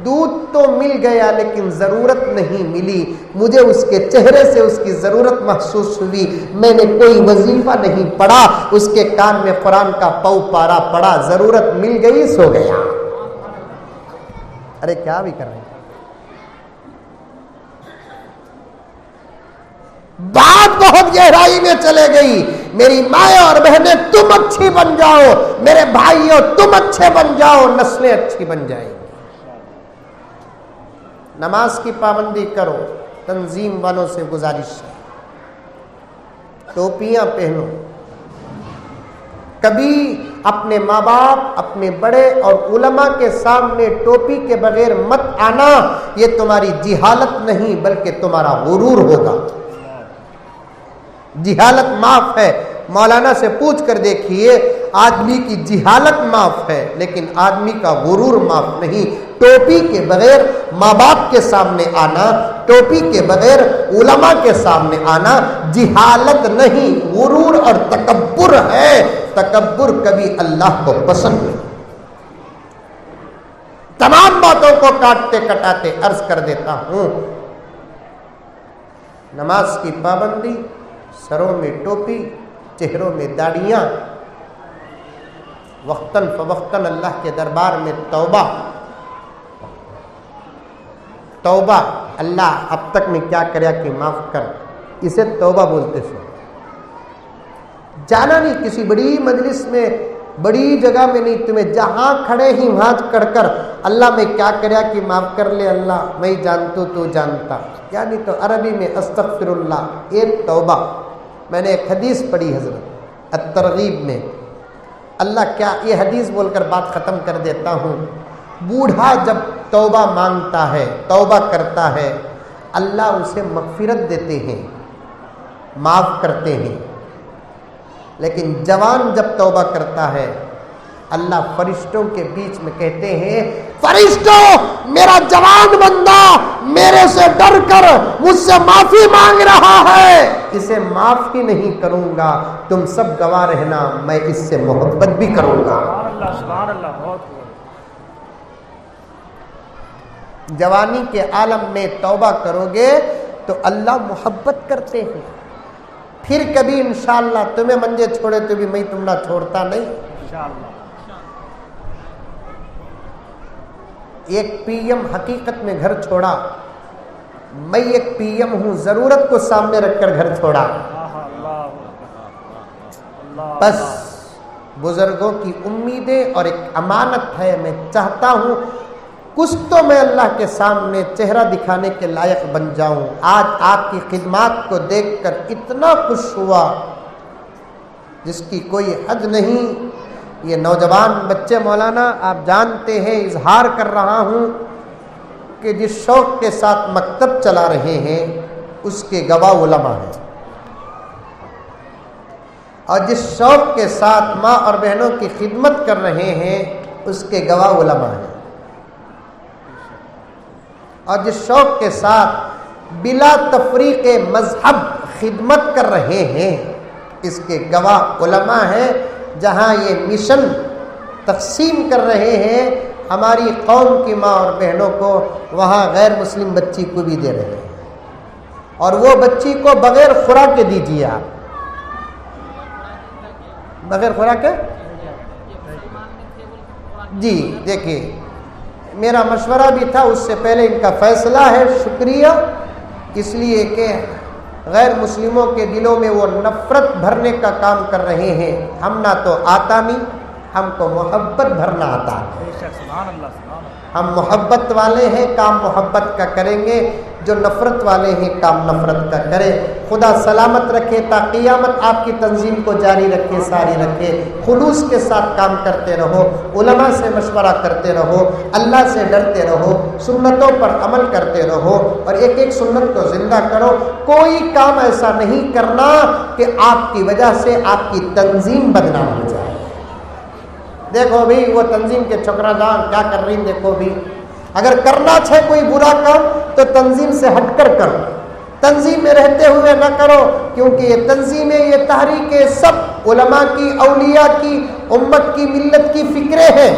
Speaker 1: دودھ تو مل گیا لیکن ضرورت نہیں ملی. مجھے اس کے چہرے سے اس کی ضرورت محسوس ہوئی. میں نے کوئی وظیفہ نہیں پڑھا، اس کے کان میں قرآن کا پاؤ پارا پڑا، ضرورت مل گئی، سو گیا. ارے کیا بھی کر رہے ہیں. بات بہت گہرائی میں چلے گئی. میری مائیں اور بہنیں تم اچھی بن جاؤ، میرے بھائیوں تم اچھے بن جاؤ، نسلیں اچھی بن جائیں گی. نماز کی پابندی کرو. تنظیم والوں سے گزارش ہے ٹوپیاں پہنو. کبھی اپنے ماں باپ، اپنے بڑے اور علماء کے سامنے ٹوپی کے بغیر مت آنا. یہ تمہاری جہالت نہیں بلکہ تمہارا غرور ہوگا. جہالت معاف ہے. مولانا سے پوچھ کر دیکھیے، آدمی کی جہالت معاف ہے لیکن آدمی کا غرور معاف نہیں. ٹوپی کے بغیر ماں باپ کے سامنے آنا، ٹوپی کے بغیر علماء کے سامنے آنا جہالت نہیں، غرور اور تکبر ہے. تکبر کبھی اللہ کو پسند نہیں. تمام باتوں کو کاٹتے کٹاتے عرض کر دیتا ہوں، نماز کی پابندی، سروں میں ٹوپی، چہروں میں داڑیاں، وقتاً فوقتاً اللہ کے دربار میں توبہ. توبہ، اللہ اب تک میں کیا کریا کہ معاف کر، اسے توبہ بولتے سو. جانا نہیں کسی بڑی مجلس میں، بڑی جگہ میں نہیں، تمہیں جہاں کھڑے ہی ہاتھ کر کر اللہ میں کیا کریا کہ معاف کر لے اللہ، میں جانتا تو جانتا. یعنی تو عربی میں استغفر اللہ، ایک توبہ. میں نے ایک حدیث پڑھی حضرت الترغیب میں. اللہ کیا، یہ حدیث بول کر بات ختم کر دیتا ہوں. بوڑھا جب توبہ مانگتا ہے، توبہ کرتا ہے، اللہ اسے مغفرت دیتے ہیں، معاف کرتے ہیں. لیکن جوان جب توبہ کرتا ہے اللہ فرشتوں کے بیچ میں کہتے ہیں فرشتوں میرا جوان بندہ میرے سے ڈر کر مجھ سے معافی مانگ رہا ہے، اسے معاف ہی نہیں کروں گا، تم سب گواہ رہنا میں اس سے محبت بھی کروں گا.
Speaker 2: سبحان اللہ. بہت
Speaker 1: جوانی کے عالم میں توبہ کرو گے تو اللہ محبت کرتے ہیں. پھر کبھی انشاءاللہ تمہیں منجے چھوڑے تو بھی میں تم نہ چھوڑتا نہیں.
Speaker 2: انشاءاللہ.
Speaker 1: ایک پی ایم حقیقت میں گھر چھوڑا، میں ایک پی ایم ہوں، ضرورت کو سامنے رکھ کر گھر چھوڑا. بس بزرگوں کی امیدیں اور ایک امانت ہے. میں چاہتا ہوں کچھ تو میں اللہ کے سامنے چہرہ دکھانے کے لائق بن جاؤں. آج آپ کی خدمات کو دیکھ کر اتنا خوش ہوا جس کی کوئی حد نہیں. یہ نوجوان بچے مولانا آپ جانتے ہیں، اظہار کر رہا ہوں کہ جس شوق کے ساتھ مکتب چلا رہے ہیں اس کے گواہ علماء ہیں، اور جس شوق کے ساتھ ماں اور بہنوں کی خدمت کر رہے ہیں اس کے گواہ علماء ہیں، اور جس شوق کے ساتھ بلا تفریق مذہب خدمت کر رہے ہیں، اس کے گواہ علماء ہیں۔ جہاں یہ مشن تقسیم کر رہے ہیں ہماری قوم کی ماں اور بہنوں کو، وہاں غیر مسلم بچی کو بھی دے رہے ہیں، اور وہ بچی کو بغیر خوراک کے دیجیے آپ، بغیر خوراک کے۔ جی دیکھیے، میرا مشورہ بھی تھا، اس سے پہلے ان کا فیصلہ ہے، شکریہ، اس لیے کہ غیر مسلموں کے دلوں میں وہ نفرت بھرنے کا کام کر رہے ہیں۔ ہم نہ تو آتا نہیں، ہم کو محبت بھرنا آتا ہے۔ ہم محبت والے ہیں، کام محبت کا کریں گے، جو نفرت والے ہیں کام نفرت کا کرے۔ خدا سلامت رکھے، تا قیامت آپ کی تنظیم کو جاری رکھے، ساری رکھے۔ خلوص کے ساتھ کام کرتے رہو، علماء سے مشورہ کرتے رہو، اللہ سے ڈرتے رہو، سنتوں پر عمل کرتے رہو، اور ایک ایک سنت کو زندہ کرو۔ کوئی کام ایسا نہیں کرنا کہ آپ کی وجہ سے آپ کی تنظیم بدنام ہو جائے۔ دیکھو بھی وہ تنظیم کے چھکرا دان کیا کر رہی ہیں، دیکھو بھی اگر کرنا ہے کوئی برا کام تو تنظیم سے ہٹ کر کرو، تنظیم میں رہتے ہوئے نہ کرو، کیونکہ یہ تنظیمیں، یہ تحریکیں سب علماء کی، اولیاء کی، امت کی، ملت کی فکریں ہیں۔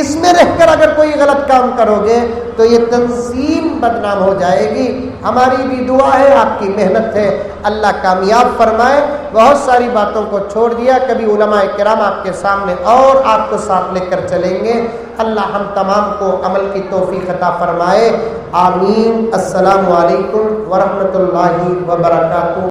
Speaker 1: اس میں رہ کر اگر کوئی غلط کام کرو گے تو یہ تنظیم بدنام ہو جائے گی۔ ہماری بھی دعا ہے، آپ کی محنت ہے، اللہ کامیاب فرمائے۔ بہت ساری باتوں کو چھوڑ دیا، کبھی علماء کرام آپ کے سامنے اور آپ کو ساتھ لے کر چلیں گے۔ اللہ ہم تمام کو عمل کی توفیق عطا فرمائے، آمین۔ السلام علیکم ورحمۃ اللہ وبرکاتہ۔